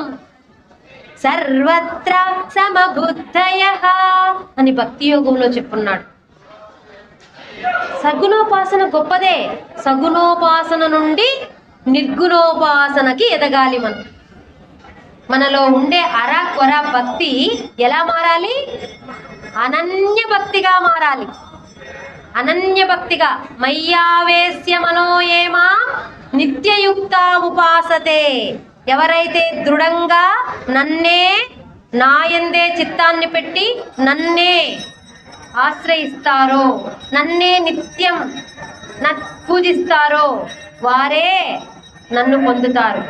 సర్వత్ర సమబుద్ధయః అని భక్తి యోగంలో చెప్పున్నాడు. సగుణోపాసన గొప్పదే. సగుణోపాసన నుండి నిర్గుణోపాసనకి ఎదగాలి. మనలో ఉండే కొర భక్తి ఎలా మారాలి? అనన్య భక్తిగా మారాలి. అనన్య భక్తిగా మయ్యావేశ్య మనోయేమా నిత్యయుక్తాముపాసతే. ఎవరైతే దృఢంగా నన్నే, నాయందే చిత్తాన్ని పెట్టి నన్నే ఆశ్రయిస్తారో, నన్నే నిత్యం పూజిస్తారో వారే నన్ను పొందుతారు.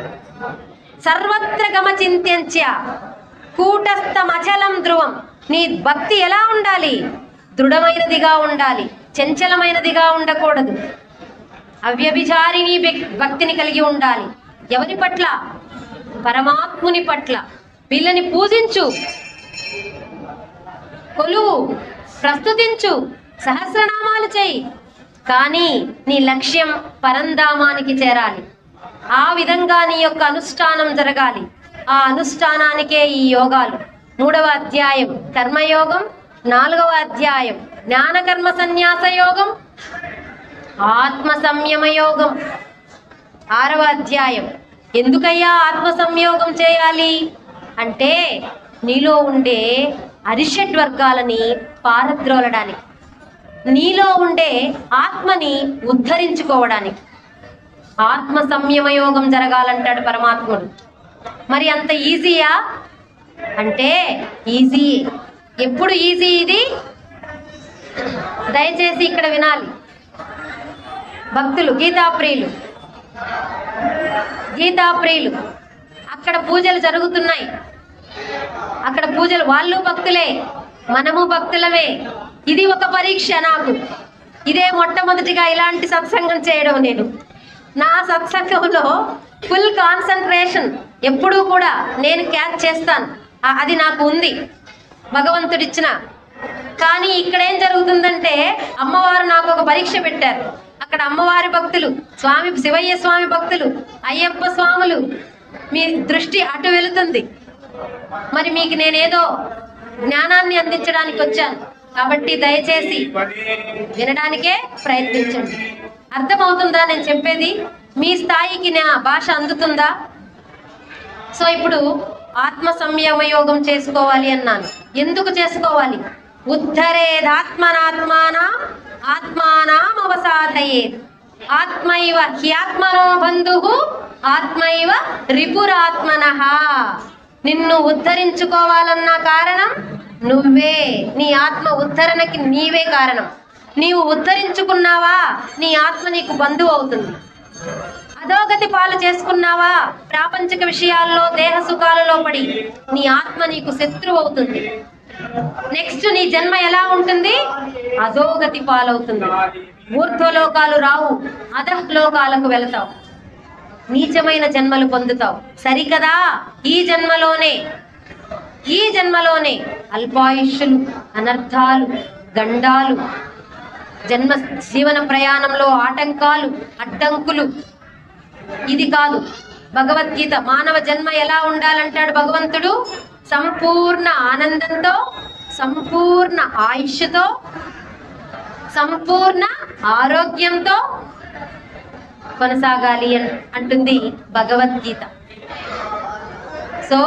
సర్వత్ర గమచింత్యంచ కూటస్థమచలం ధ్రువం. నీ భక్తి ఎలా ఉండాలి? దృఢమైనదిగా ఉండాలి, చంచలమైనదిగా ఉండకూడదు. అవ్యభిచారిణి భక్తిని కలిగి ఉండాలి. ఎవరి పట్ల? పరమాత్ముని పట్ల. వీళ్ళని పూజించు, కొలువు, ప్రస్తుతించు, సహస్రనామాలు చేయి, కానీ నీ లక్ష్యం పరంధామానికి చేరాలి. ఆ విధంగా నీ యొక్క అనుష్ఠానం జరగాలి. ఆ అనుష్ఠానానికే ఈ యోగాలు. 3వ అధ్యాయం కర్మయోగం, 4వ అధ్యాయం జ్ఞానకర్మ సన్యాస యోగం, ఆత్మ సంయమ యోగం, 6వ అధ్యాయం. ఎందుకయ్యా ఆత్మ సంయోగం చేయాలి అంటే నీలో ఉండే అరిషడ్ వర్గాలని పారద్రోలడానికి, నీలో ఉండే ఆత్మని ఉద్ధరించుకోవడానికి. ఆత్మ సంయమ యోగం జరగాలంటాడు పరమాత్ముడు. మరి అంత ఈజీయా? అంటే ఈజీ. ఎప్పుడు ఈజీ ఇది? దయచేసి ఇక్కడ వినాలి భక్తులు, గీతాప్రియులు, గీతాప్రియులు. అక్కడ పూజలు జరుగుతున్నాయి, అక్కడ పూజలు, వాళ్ళు భక్తులే, మనము భక్తులమే. ఇది ఒక పరీక్ష నాకు. ఇదే మొట్టమొదటిగా ఇలాంటి సత్సంగం చేయడం. నేను నా సత్సంగంలో ఫుల్ కాన్సన్ట్రేషన్ ఎప్పుడూ కూడా నేను క్యాచ్ చేస్తాను, అది నాకు ఉంది భగవంతుడిచ్చిన. కానీ ఇక్కడ ఏం జరుగుతుందంటే అమ్మవారు నాకు ఒక పరీక్ష పెట్టారు. అక్కడ అమ్మవారి భక్తులు, స్వామి శివయ్య స్వామి భక్తులు, అయ్యప్ప స్వాములు, మీ దృష్టి అటు వెళుతుంది. మరి మీకు నేనేదో జ్ఞానాన్ని అందించడానికి వచ్చాను కాబట్టి దయచేసి వినడానికే ప్రయత్నించండి. అర్థమవుతుందా నేను చెప్పేది? మీ స్థాయికి నా భాష అందుతుందా? సో ఇప్పుడు ఆత్మ సంయమ యోగం చేసుకోవాలి అన్నాను. ఎందుకు చేసుకోవాలి? ఉద్ధరేదాత్మనాత్మానాం ఆత్మానాం అవసాదయేత్. ఆత్మైవ హ్యాత్మనో బంధుః ఆత్మైవ రిపురాత్మనః. నిన్ను ఉద్ధరించుకోవాలన్న కారణం నువ్వే. నీ ఆత్మ ఉద్ధరణకి నీవే కారణం. నీవు ఉద్ధరించుకున్నావా, నీ ఆత్మ నీకు బంధువు అవుతుంది. అధోగతి పాలు చేసుకున్నావా, ప్రాపంచిక విషయాల్లో దేహ సుఖాలలో పడి నీ ఆత్మ నీకు శత్రువు అవుతుంది. నెక్స్ట్ నీ జన్మ ఎలా ఉంటుంది? అధోగతి పాలవుతుంది. ఊర్ధ్వలోకాలు రావు, అధలోకాలకు వెళతావు, నీచమైన జన్మలు పొందుతావు. సరికదా? ఈ జన్మలోనే అల్పాయుష్యులు, అనర్థాలు, గండాలు, జన్మ జీవన ప్రయాణంలో ఆటంకాలు, అడ్డంకులు. ఇది కాదు భగవద్గీత. మానవ జన్మ ఎలా ఉండాలంటాడు భగవంతుడు? సంపూర్ణ ఆనందంతో, సంపూర్ణ ఆయుష్తో, సంపూర్ణ ఆరోగ్యంతో కొనసాగాలి అంటుంది భగవద్గీత. సో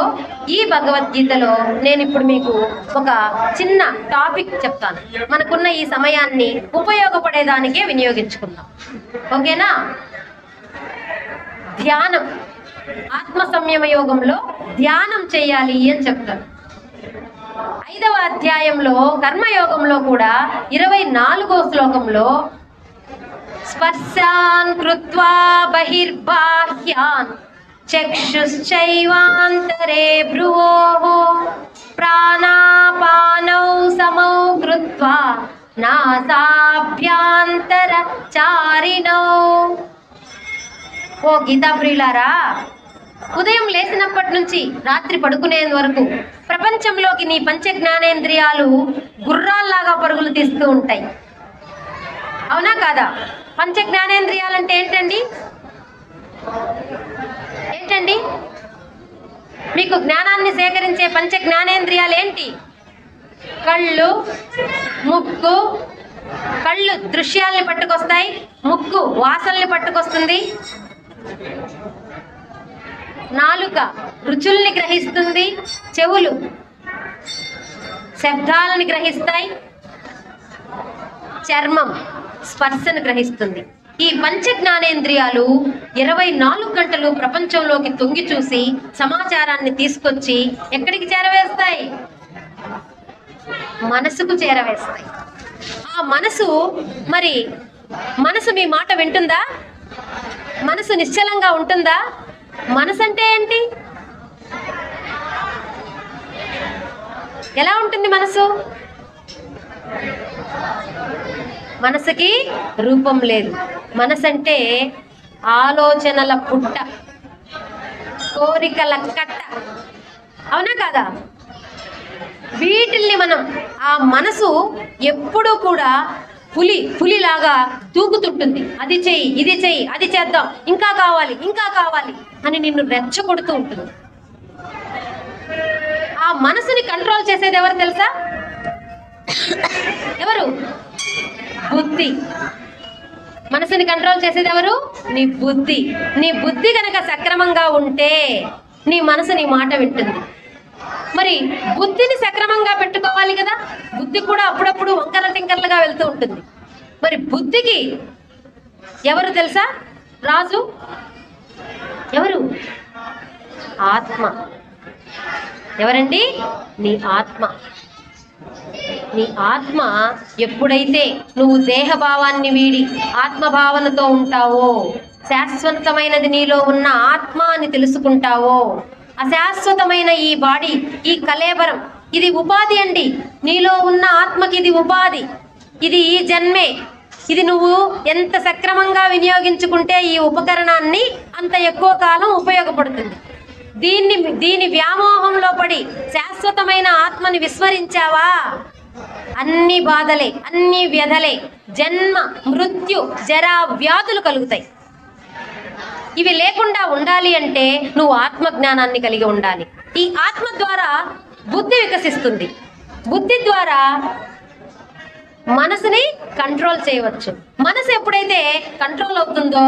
ఈ భగవద్గీతలో నేను ఇప్పుడు మీకు ఒక చిన్న టాపిక్ చెప్తాను. మనకున్న ఈ సమయాన్ని ఉపయోగపడేదానికే వినియోగించుకుందాం. ఓకేనా? ధ్యానం, ఆత్మ సంయమ యోగంలో ధ్యానం చేయాలి అని చెప్తాను. 5వ అధ్యాయంలో కర్మయోగంలో కూడా 24వ శ్లోకంలో స్పర్శాన్ కృత్వా బహిర్బాహ్యాన్ చక్షుశ్చైవాంతరే భ్రువోః ప్రాణాపానౌ సమౌ కృత్వా నాసాభ్యాంతరచారిణౌ. ఓ గీతాప్రియులారా, ఉదయం లేచినప్పటి నుంచి రాత్రి పడుకునేంత వరకు ప్రపంచంలోకి నీ పంచ జ్ఞానేంద్రియాలు గుర్రాల్లాగా పరుగులు తీస్తూ ఉంటాయి. అవునా కాదా? పంచ జ్ఞానేంద్రియాలంటే ఏంటండి? మీకు జ్ఞానాన్ని సేకరించే పంచ జ్ఞానేంద్రియాలు ఏంటి? కళ్ళు, ముక్కు. కళ్ళు దృశ్యాల్ని పట్టుకొస్తాయి, ముక్కు వాసనల్ని పట్టుకొస్తుంది, నాలుక రుచుల్ని గ్రహిస్తుంది, చెవులు శబ్దాలను గ్రహిస్తాయి, చర్మం స్పర్శను గ్రహిస్తుంది. ఈ పంచ జ్ఞానేంద్రియాలు 24 గంటలు ప్రపంచంలోకి తొంగి చూసి సమాచారాన్ని తీసుకొచ్చి ఎక్కడికి చేరవేస్తాయి? మనసుకు చేరవేస్తాయి. ఆ మనసు మీ మాట వింటుందా? మనసు నిశ్చలంగా ఉంటుందా? మనసు అంటే ఏంటి? ఎలా ఉంటుంది మనసు? మనసుకి రూపం లేదు. మనసు అంటే ఆలోచనల పుట్ట, కోరికల కట్ట. అవునా కాదా? వీటిల్ని మనం, ఆ మనసు ఎప్పుడూ కూడా పులిలాగా తూగుతుంటుంది. అది చెయ్యి, ఇది చెయ్యి, అది చేద్దాం, ఇంకా కావాలి, ఇంకా కావాలి అని నిన్ను రెచ్చగొడుతూ ఉంటుంది. ఆ మనసుని కంట్రోల్ చేసేది ఎవరు తెలుసా? ఎవరు? బుద్ధి. మనసుని కంట్రోల్ చేసేది ఎవరు? నీ బుద్ధి. నీ బుద్ధి కనుక సక్రమంగా ఉంటే నీ మనసు నీ మాట వింటుంది. మరి బుద్ధిని సక్రమంగా పెట్టుకోవాలి కదా. బుద్ధి కూడా అప్పుడప్పుడు వంకర టింకర్లుగా వెళ్తూ ఉంటుంది. మరి బుద్ధికి ఎవరు తెలుసా రాజు? ఎవరు? ఆత్మ. ఎవరండి? నీ ఆత్మ. నీ ఆత్మ ఎప్పుడైతే నువ్వు దేహభావాన్ని వీడి ఆత్మభావనతో ఉంటావో, శాశ్వతమైనది నీలో ఉన్న ఆత్మ అని తెలుసుకుంటావో, అశాశ్వతమైన ఈ బాడీ, ఈ కళేబరం, ఇది ఉపాధి అండి. నీలో ఉన్న ఆత్మకి ఇది ఉపాధి, ఇది ఈ జన్మే. ఇది నువ్వు ఎంత సక్రమంగా వినియోగించుకుంటే ఈ ఉపకరణాన్ని అంత ఎక్కువ కాలం ఉపయోగపడుతుంది. దీని వ్యామోహంలో పడి శాశ్వతమైన ఆత్మని విస్మరించావా, అన్ని బాధలే, అన్ని వ్యధలే, జన్మ మృత్యు జరా వ్యాధులు కలుగుతాయి. ఇవి లేకుండా ఉండాలి అంటే నువ్వు ఆత్మ జ్ఞానాన్ని కలిగి ఉండాలి. ఈ ఆత్మ ద్వారా బుద్ధి వికసిస్తుంది. బుద్ధి ద్వారా మనసుని కంట్రోల్ చేయవచ్చు. మనసు ఎప్పుడైతే కంట్రోల్ అవుతుందో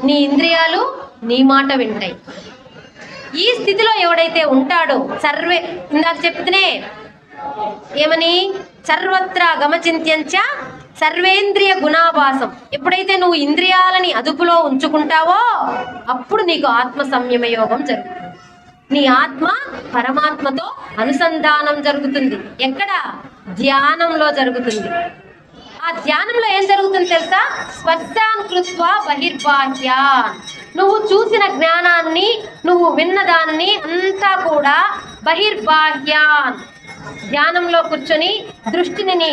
నీ ఇంద్రియాలు నీ మాట వింటాయి. ఈ స్థితిలో ఎవడైతే ఉంటాడో ఇందాక చెప్తేనే ఏమని, సర్వత్రా గమచింత్యంచ సర్వేంద్రియ గుణాభాసం. ఎప్పుడైతే నువ్వు ఇంద్రియాలని అదుపులో ఉంచుకుంటావో అప్పుడు నీకు ఆత్మ సంయమ యోగం జరుగుతుంది. నీ ఆత్మ పరమాత్మతో అనుసంధానం జరుగుతుంది. ఎక్కడ? ధ్యానంలో జరుగుతుంది. ఆ ధ్యానంలో ఏం జరుగుతుంది తెలుసా? స్పర్శాన్ కృత్వా బహిర్బాహ్యాన్. నువ్వు చూసిన జ్ఞానాన్ని, నువ్వు విన్నదాన్ని అంతా కూడా బహిర్బాహ్యాన్ ధ్యానంలో కూర్చొని దృష్టిని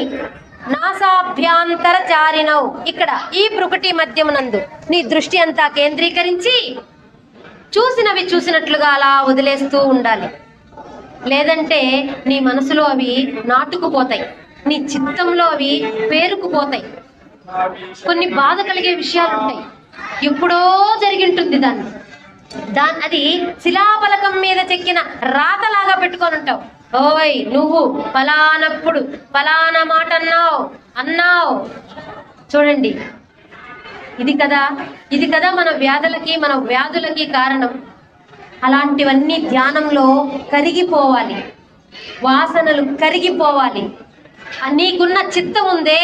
నాసాభ్యాంతర చారినవు, ఇక్కడ ఈ భృకుటి మధ్యమునందు నీ దృష్టి అంతా కేంద్రీకరించి చూసినవి చూసినట్లుగా అలా వదిలేస్తూ ఉండాలి. లేదంటే నీ మనసులో అవి నాటుకుపోతాయి, నీ చిత్తంలో అవి పేరుకుపోతాయి. కొన్ని బాధ కలిగే విషయాలు ఉంటాయి, ఎప్పుడో జరిగి ఉంటుంది. అది శిలాఫలకం మీద చెక్కిన రాతలాగా పెట్టుకొని ఉంటావు. ఓయ్ నువ్వు ఫలానప్పుడు ఫలానా మాట అన్నావు. చూడండి, ఇది కదా మన వ్యాధులకి కారణం. అలాంటివన్నీ ధ్యానంలో కరిగిపోవాలి, వాసనలు కరిగిపోవాలి. నీకున్న చిత్తం ఉందే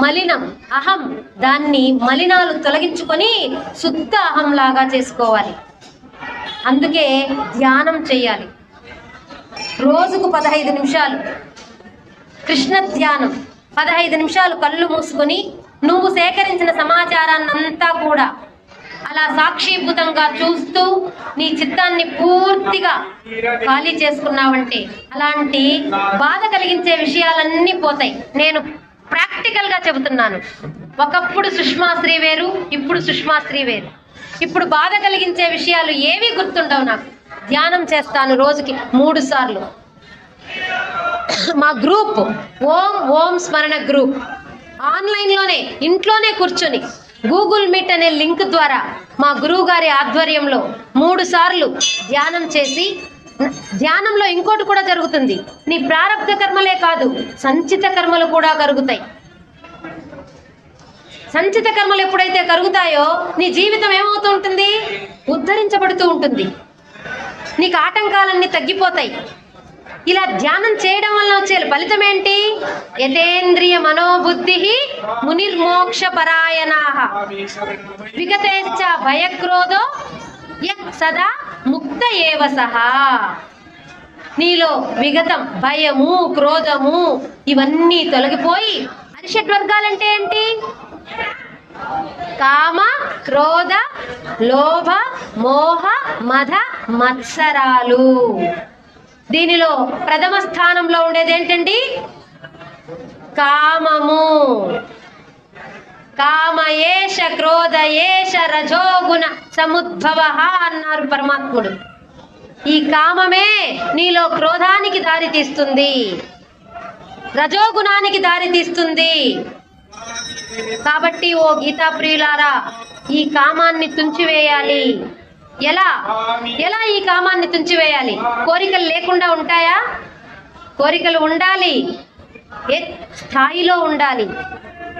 మలినం, అహం, దాన్ని మలినాలు తొలగించుకొని శుద్ధ అహంలాగా చేసుకోవాలి. అందుకే ధ్యానం చేయాలి. రోజుకు 15 నిమిషాలు కృష్ణ ధ్యానం. 15 నిమిషాలు కళ్ళు మూసుకొని నువ్వు సేకరించిన సమాచారాన్నంతా కూడా అలా సాక్షిభూతంగా చూస్తూ నీ చిత్తాన్ని పూర్తిగా ఖాళీ చేసుకున్నావంటే అలాంటి బాధ కలిగించే విషయాలన్నీ పోతాయి. నేను ప్రాక్టికల్గా చెబుతున్నాను. ఒకప్పుడు సుష్మాశ్రీ వేరు, ఇప్పుడు సుష్మాశ్రీ వేరు. ఇప్పుడు బాధ కలిగించే విషయాలు ఏవి గుర్తుండవు నాకు. ధ్యానం చేస్తాను రోజుకి 3 సార్లు. మా గ్రూప్ ఓం స్మరణ గ్రూప్ ఆన్లైన్లోనే ఇంట్లోనే కూర్చొని గూగుల్ మీట్ అనే లింక్ ద్వారా మా గురువు గారి ఆధ్వర్యంలో 3 సార్లు ధ్యానం చేసి, ధ్యానంలో ఇంకోటి కూడా జరుగుతుంది. నీ ప్రారబ్ధ కర్మలే కాదు, సంచిత కర్మలు కూడా కరుగుతాయి. సంచిత కర్మలు ఎప్పుడైతే కరుగుతాయో నీ జీవితం ఏమవుతూ ఉంటుంది? ఉద్ధరించబడుతూ ఉంటుంది. నీకు ఆటంకాలన్నీ తగ్గిపోతాయి. ఇలా ధ్యానం చేయడం వల్ల వచ్చే ఫలితం ఏంటి? యతేంద్రియ మనోబుద్ధి మునిర్మోక్ష పరాయణాః విగతేశ్చ భయక్రోధో సదా ముక్త ఏవ సహా. నీలో విగతం, భయము, క్రోధము ఇవన్నీ తొలగిపోయి అరిషడ్వర్గాలంటే ఏంటి? కామ, క్రోధ, లోభ, మోహ, మద, మత్సరాలు. దీనిలో ప్రథమ స్థానంలో ఉండేది ఏంటండి? కామము. కామ ఏష క్రోధ ఏష రజోగుణ సముద్భవ అన్నారు పరమాత్ముడు. ఈ కామమే నీలో క్రోధానికి దారి తీస్తుంది, రజోగుణానికి దారి తీస్తుంది. కాబట్టి ఓ గీతా ప్రియులారా, ఈ కామాన్ని తుంచివేయాలి. ఎలా ఈ కామాన్ని తుంచివేయాలి? కోరికలు లేకుండా ఉంటాయా? కోరికలు ఉండాలి, ఏ స్థాయిలో ఉండాలి.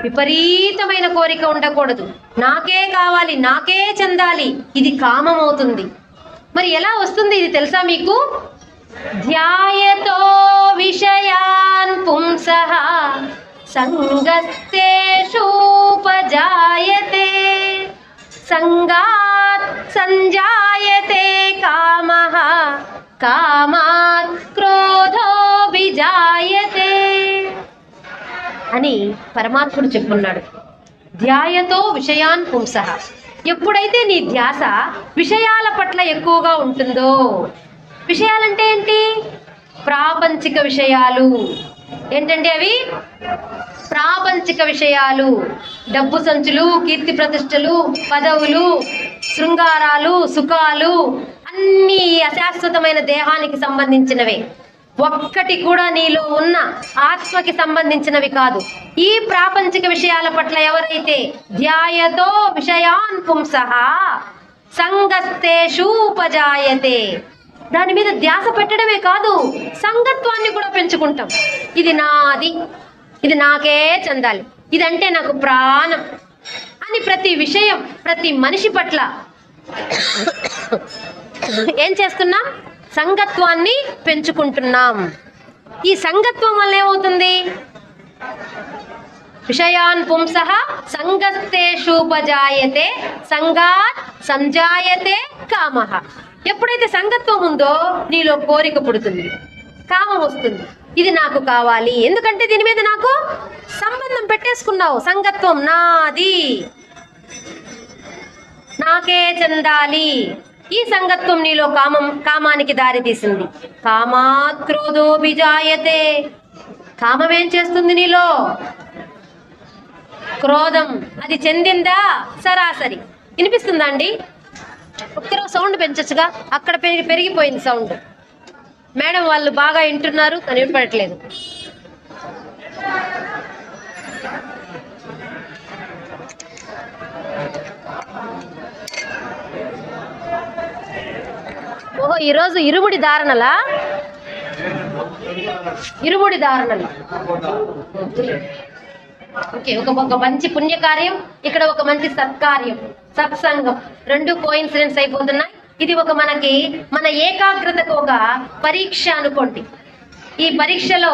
విపరీతమైన కోరిక ఉండకూడదు. నాకే కావాలి, నాకే చెందాలి, ఇది కామం అవుతుంది. మరి ఎలా వస్తుంది ఇది తెలుసా మీకు? ధ్యాయతో విషయాన్ పుంసః సంగస్తేషూపజాయతే సంగాత్ సంజాయతే కామః కామాత్ క్రోధో విజాయతే అని పరమాత్ముడు చెప్పున్నాడు. ధ్యాయతో విషయాన్ పుంసః. ఎప్పుడైతే నీ ధ్యాస విషయాల పట్ల ఎక్కువగా ఉంటుందో, విషయాలంటే ఏంటి? ప్రాపంచిక విషయాలు. ఏంటంటే అవి ప్రాపంచిక విషయాలు. డబ్బు సంచులు, కీర్తి ప్రతిష్టలు, పదవులు, శృంగారాలు, సుఖాలు అన్నీ అశాశ్వతమైన దేహానికి సంబంధించినవే. ఒక్కటి కూడా నీలో ఉన్న ఆత్మకి సంబంధించినవి కాదు. ఈ ప్రాపంచిక విషయాల పట్ల ఎవరైతే ధ్యాయతో విషయాన్ పుంసః సంగస్తేషూపజాయతే, దాని మీద ధ్యాస పెట్టడమే కాదు, సంగత్వాన్ని కూడా పెంచుకుంటాం. ఇది నాది, ఇది నాకే చెందాలి, ఇదంటే నాకు ప్రాణం అని ప్రతి విషయం, ప్రతి మనిషి పట్ల ఏం చేస్తున్నాం? సంగత్వాన్ని పెంచుకుంటున్నాం. ఈ సంగత్వం వల్ల ఏమవుతుంది? విషయాన్ పుంసః సంగస్తేషూపజాయతే సంగాత్ సంజాయతే కామః. ఎప్పుడైతే సంగత్వం ఉందో నీలో కోరిక పుడుతుంది, కామం వస్తుంది. ఇది నాకు కావాలి, ఎందుకంటే దీని మీద నాకు సంబంధం పెట్టేసుకున్నావు. సంగత్వం నాది, నాకే చెందాలి. ఈ సంగత్వం నీలో కామానికి దారి తీసింది. కామాత్ క్రోధో విజాయతే. కామం ఏం చేస్తుంది నీలో? క్రోధం. అది చెందిందా? సరాసరి వినిపిస్తుందా అండి? ఒక్కరో సౌండ్ పెంచచ్చుగా, అక్కడ పెరిగిపోయింది సౌండ్. మేడం వాళ్ళు బాగా వింటున్నారు కానీ వినపడట్లేదు. ఓహో, ఈరోజు ఇరుముడి ధారణలా? ఇరుముడి ధారణలు. ఓకే, ఒక మంచి పుణ్యకార్యం, ఇక్కడ ఒక మంచి సత్కార్యం, సత్సంగం, రెండు కోఇన్సిడెన్స్ అయిపోతున్నాయి. ఇది ఒక మన ఏకాగ్రతకు ఒక పరీక్ష అనుకోండి. ఈ పరీక్షలో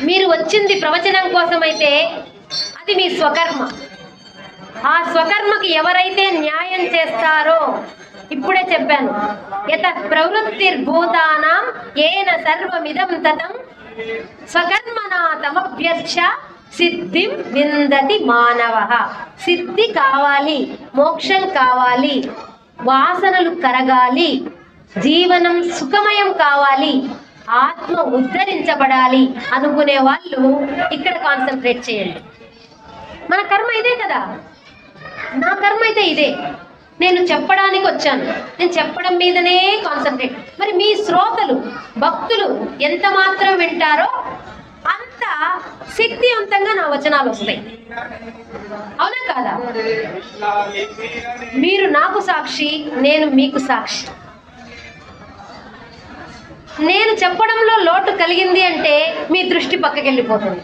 మీరు వచ్చింది ప్రవచనం కోసమైతే అది మీ స్వకర్మ. ఆ స్వకర్మకి ఎవరైతే న్యాయం చేస్తారో, ఇప్పుడే చెప్పాను, యత ప్రవృత్తిర్భూతానాం ఏన సర్వమిదం తతం స్వకర్మణా తమభ్యర్చ సిద్ధిం విందతి మానవః. సిద్ధి కావాలి, మోక్షం కావాలి, వాసనలు కరగాలి, జీవనం సుఖమయం కావాలి, ఆత్మ ఉద్ధరించబడాలి అనుకునే వాళ్ళు ఇక్కడ కాన్సన్ట్రేట్ చేయండి. మన కర్మ ఇదే కదా, నా కర్మ అయితే ఇదే. నేను చెప్పడానికి వచ్చాను, నేను చెప్పడం మీదనే కాన్సన్ట్రేట్. మరి మీ శ్రోతలు, భక్తులు ఎంత మాత్రం వింటారో అంత శక్తివంతంగా నా వచనాలు వస్తాయి. అవునా కాదా? మీరు నాకు సాక్షి, నేను మీకు సాక్షి. నేను చెప్పడంలో లోటు కలిగింది అంటే మీ దృష్టి పక్కకి వెళ్ళిపోతుంది.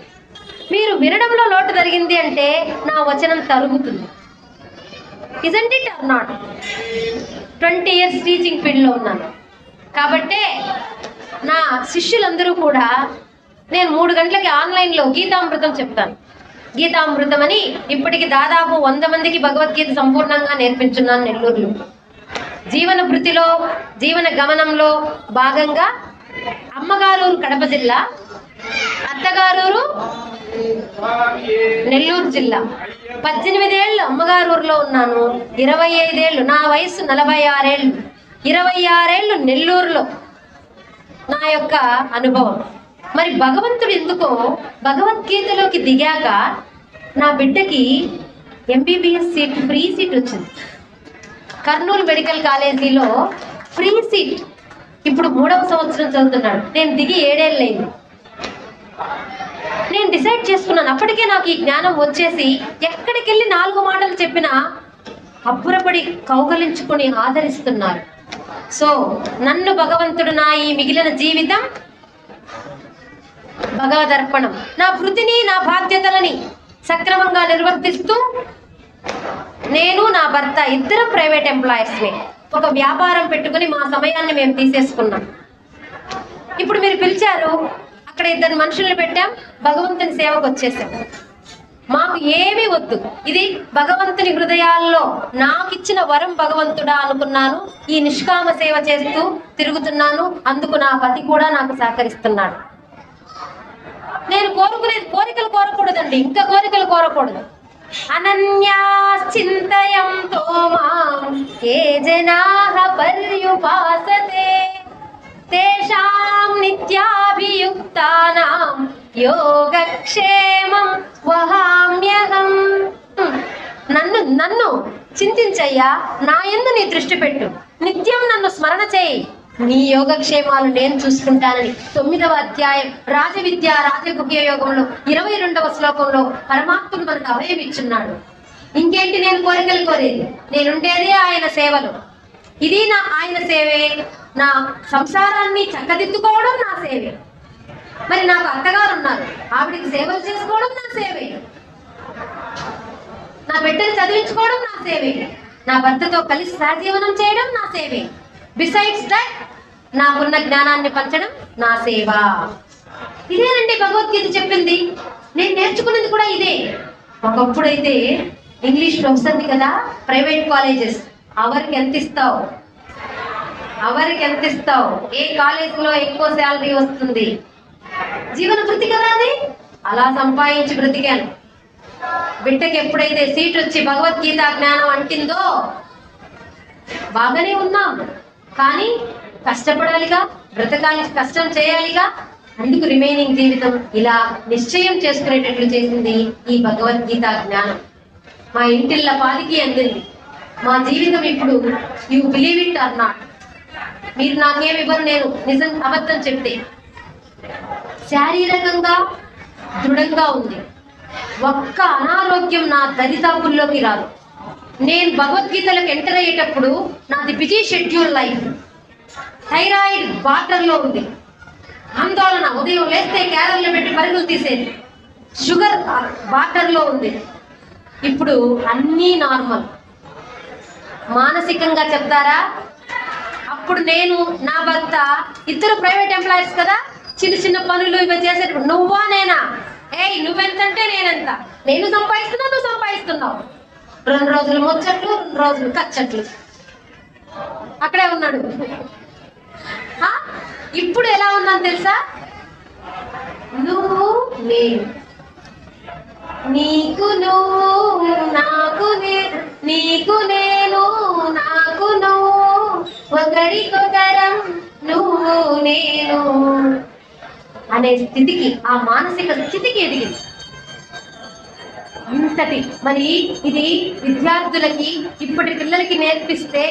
మీరు వినడంలో లోటు జరిగింది అంటే నా వచనం తరుగుతుంది. Isn't it or not? 20 years teaching ఫీల్డ్లో ఉన్నాను కాబట్టే నా శిష్యులందరూ కూడా నేను 3 గంటలకి ఆన్లైన్లో గీతామృతం చెప్తాను. గీతామృతం అని ఇప్పటికి దాదాపు 100 మందికి భగవద్గీత సంపూర్ణంగా నేర్పించున్నాను నెల్లూరులో. జీవన వృత్తిలో, జీవన గమనంలో భాగంగా అమ్మగారూరు కడప జిల్లా, అత్తగారూరు నెల్లూరు జిల్లా. 18 ఏళ్ళు అమ్మగారూరులో ఉన్నాను, 25 ఏళ్ళు, నా వయసు 46 ఏళ్ళు, 26 ఏళ్ళు నెల్లూరులో నా యొక్క అనుభవం. మరి భగవంతుడు ఎందుకో భగవద్గీతలోకి దిగాక నా బిడ్డకి MBBS సీట్, ఫ్రీ సీట్ వచ్చింది. కర్నూలు మెడికల్ కాలేజీలో ఫ్రీ సీట్. ఇప్పుడు 3వ సంవత్సరం చదువుతున్నాడు. నేను దిగి 7 ఏళ్ళు అయింది. నేను డిసైడ్ చేసుకున్నాను. అప్పటికే నాకు ఈ జ్ఞానం వచ్చేసి ఎక్కడికి వెళ్ళి 4 మాటలు చెప్పినా అబ్బురపడి కౌగలించుకొని ఆదరిస్తున్నారు. సో నన్ను భగవంతుడు నా ఈ మిగిలిన జీవితం భగవదర్పణం, నా వృత్తిని, నా బాధ్యతలని సక్రమంగా నిర్వర్తిస్తూ, నేను నా భర్త ఇద్దరం ప్రైవేట్ ఎంప్లాయీస్మే. ఒక వ్యాపారం పెట్టుకుని మా సమయాన్ని మేము తీసేసుకున్నాం. ఇప్పుడు మీరు పిలిచారు, అక్కడ 2 మనుషుల్ని పెట్టాం, భగవంతుని సేవకు వచ్చేసాం. మాకు ఏమీ వద్దు, ఇది భగవంతుని హృదయాల్లో నాకిచ్చిన వరం భగవంతుడా అనుకున్నాను. ఈ నిష్కామ సేవ చేస్తూ తిరుగుతున్నాను. అందుకు నా పతి కూడా నాకు సహకరిస్తున్నాడు. నేను కోరుకునేది కోరికలు కోరకూడదండి, ఇంకా కోరికలు కోరకూడదు. అనన్యాశ్చింతయంతో మాం ఏ జనాః పర్యుపాసతే తేషాం నిత్యాభియుక్తానాం యోగక్షేమం వహామ్యహం. నన్ను చింతించయ్యా, నా యందు నీ దృష్టి పెట్టు, నిత్యం నన్ను స్మరణ చేయి, నీ యోగక్షేమాలు నేను చూసుకుంటానని 9వ అధ్యాయం రాజవిద్య రాజగుహ్య యోగంలో 22వ శ్లోకంలో పరమాత్ముడు మనకు అభయం ఇచ్చున్నాడు. ఇంకేంటి నేను కోరికలు కోరేది? నేనుండేదే ఆయన సేవలో. ఇది ఆయన సేవే. నా సంసారాన్ని చక్కదిద్దుకోవడం నా సేవే. మరి నాకు అత్తగారు ఉన్నారు, ఆవిడికి సేవలు చేసుకోవడం నా సేవే. నా బిడ్డను చదివించుకోవడం నా సేవే. నా భర్తతో కలిసి సహజీవనం చేయడం నా సేవే. బిసైడ్స్ దట్ నాకున్న జ్ఞానాన్ని పంచడం నా సేవ. ఇదేనండి భగవద్గీత చెప్పింది. నేను నేర్చుకున్నది కూడా ఇదే. ఒకప్పుడైతే ఇంగ్లీష్ ప్రొఫెసర్ని కదా, ప్రైవేట్ కాలేజెస్, అవరికి ఎంత ఇస్తావు, ఏ కాలేజీలో ఎక్కువ శాలరీ వస్తుంది, జీవన వృత్తి కదా అది, అలా సంపాదించి బ్రతికాను. బిడ్డకి ఎప్పుడైతే సీట్ వచ్చి భగవద్గీత జ్ఞానం అంటిందో బాగానే ఉన్నాం, కానీ కష్టపడాలిగా, బ్రతకాలి, కష్టం చేయాలిగా. అందుకు రిమైనింగ్ జీవితం ఇలా నిశ్చయం చేసుకునేటట్లు చేసింది ఈ భగవద్గీత జ్ఞానం. మా ఇంటిళ్ళ పాదికి అందింది. మా జీవితం ఇప్పుడు you believe it or not, మీరు నాకేమివ్వరు నేను నిజం అబద్ధం చెప్తే. శారీరకంగా దృఢంగా ఉంది, ఒక్క అనారోగ్యం నా దరిదాపుల్లోకి రాదు. నేను భగవద్గీతలకు ఎంటర్ అయ్యేటప్పుడు నాది బిజీ షెడ్యూల్ లైఫ్. థైరాయిడ్ బార్డర్లో ఉంది, ఆందోళన, ఉదయం లేస్తే క్యారల్లో పెట్టి పరుగులు తీసేది. షుగర్ బార్డర్లో ఉంది. ఇప్పుడు అన్నీ నార్మల్. మానసికంగా చెప్తారా, అప్పుడు నేను నా భర్త ఇద్దరు ప్రైవేట్ ఎంప్లాయీస్ కదా, చిన్న చిన్న పనులు ఇవి చేసేటప్పుడు నువ్వా నేనా, నువ్వెంతంటే నేనెంత, నేను సంపాదిస్తున్నా నువ్వు సంపాదిస్తున్నావు. 2 రోజులు ముచ్చట్లు, 2 రోజులు కచ్చట్లు, అక్కడే ఉన్నాడు. ఇప్పుడు ఎలా ఉన్నాను తెలుసా, నువ్వు నేను, నీకు నువ్వు, నాకు నేను, నీకు నేను, నాకు నువ్వు, ఒకరికొకరం నువ్వు నేను అనే స్థితికి, ఆ మానసిక స్థితికి ఎదిగింది. అంతటి మరి ఇది విద్యార్థులకి, ఇప్పటి పిల్లలకి నేర్పిస్తే,